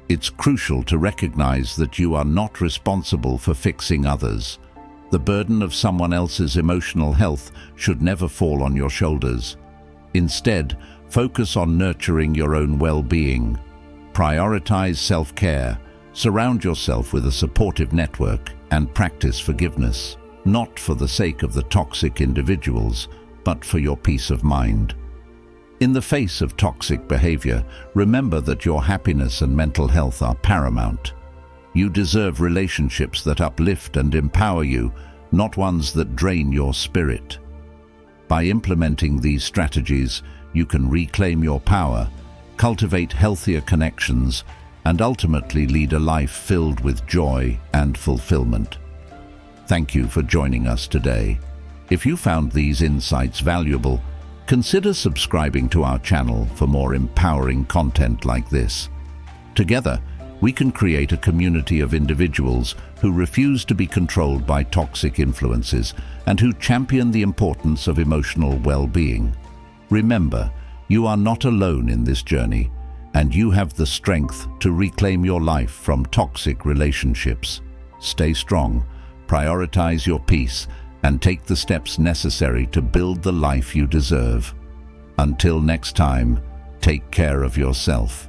It's crucial to recognize that you are not responsible for fixing others. The burden of someone else's emotional health should never fall on your shoulders. Instead, focus on nurturing your own well-being. Prioritize self-care, surround yourself with a supportive network, and practice forgiveness, not for the sake of the toxic individuals, but for your peace of mind. In the face of toxic behavior, remember that your happiness and mental health are paramount. You deserve relationships that uplift and empower you, not ones that drain your spirit. By implementing these strategies, you can reclaim your power, cultivate healthier connections, and ultimately lead a life filled with joy and fulfillment. Thank you for joining us today. If you found these insights valuable, consider subscribing to our channel for more empowering content like this. Together, we can create a community of individuals who refuse to be controlled by toxic influences and who champion the importance of emotional well-being. Remember, you are not alone in this journey, and you have the strength to reclaim your life from toxic relationships. Stay strong, prioritize your peace, and take the steps necessary to build the life you deserve. Until next time, take care of yourself.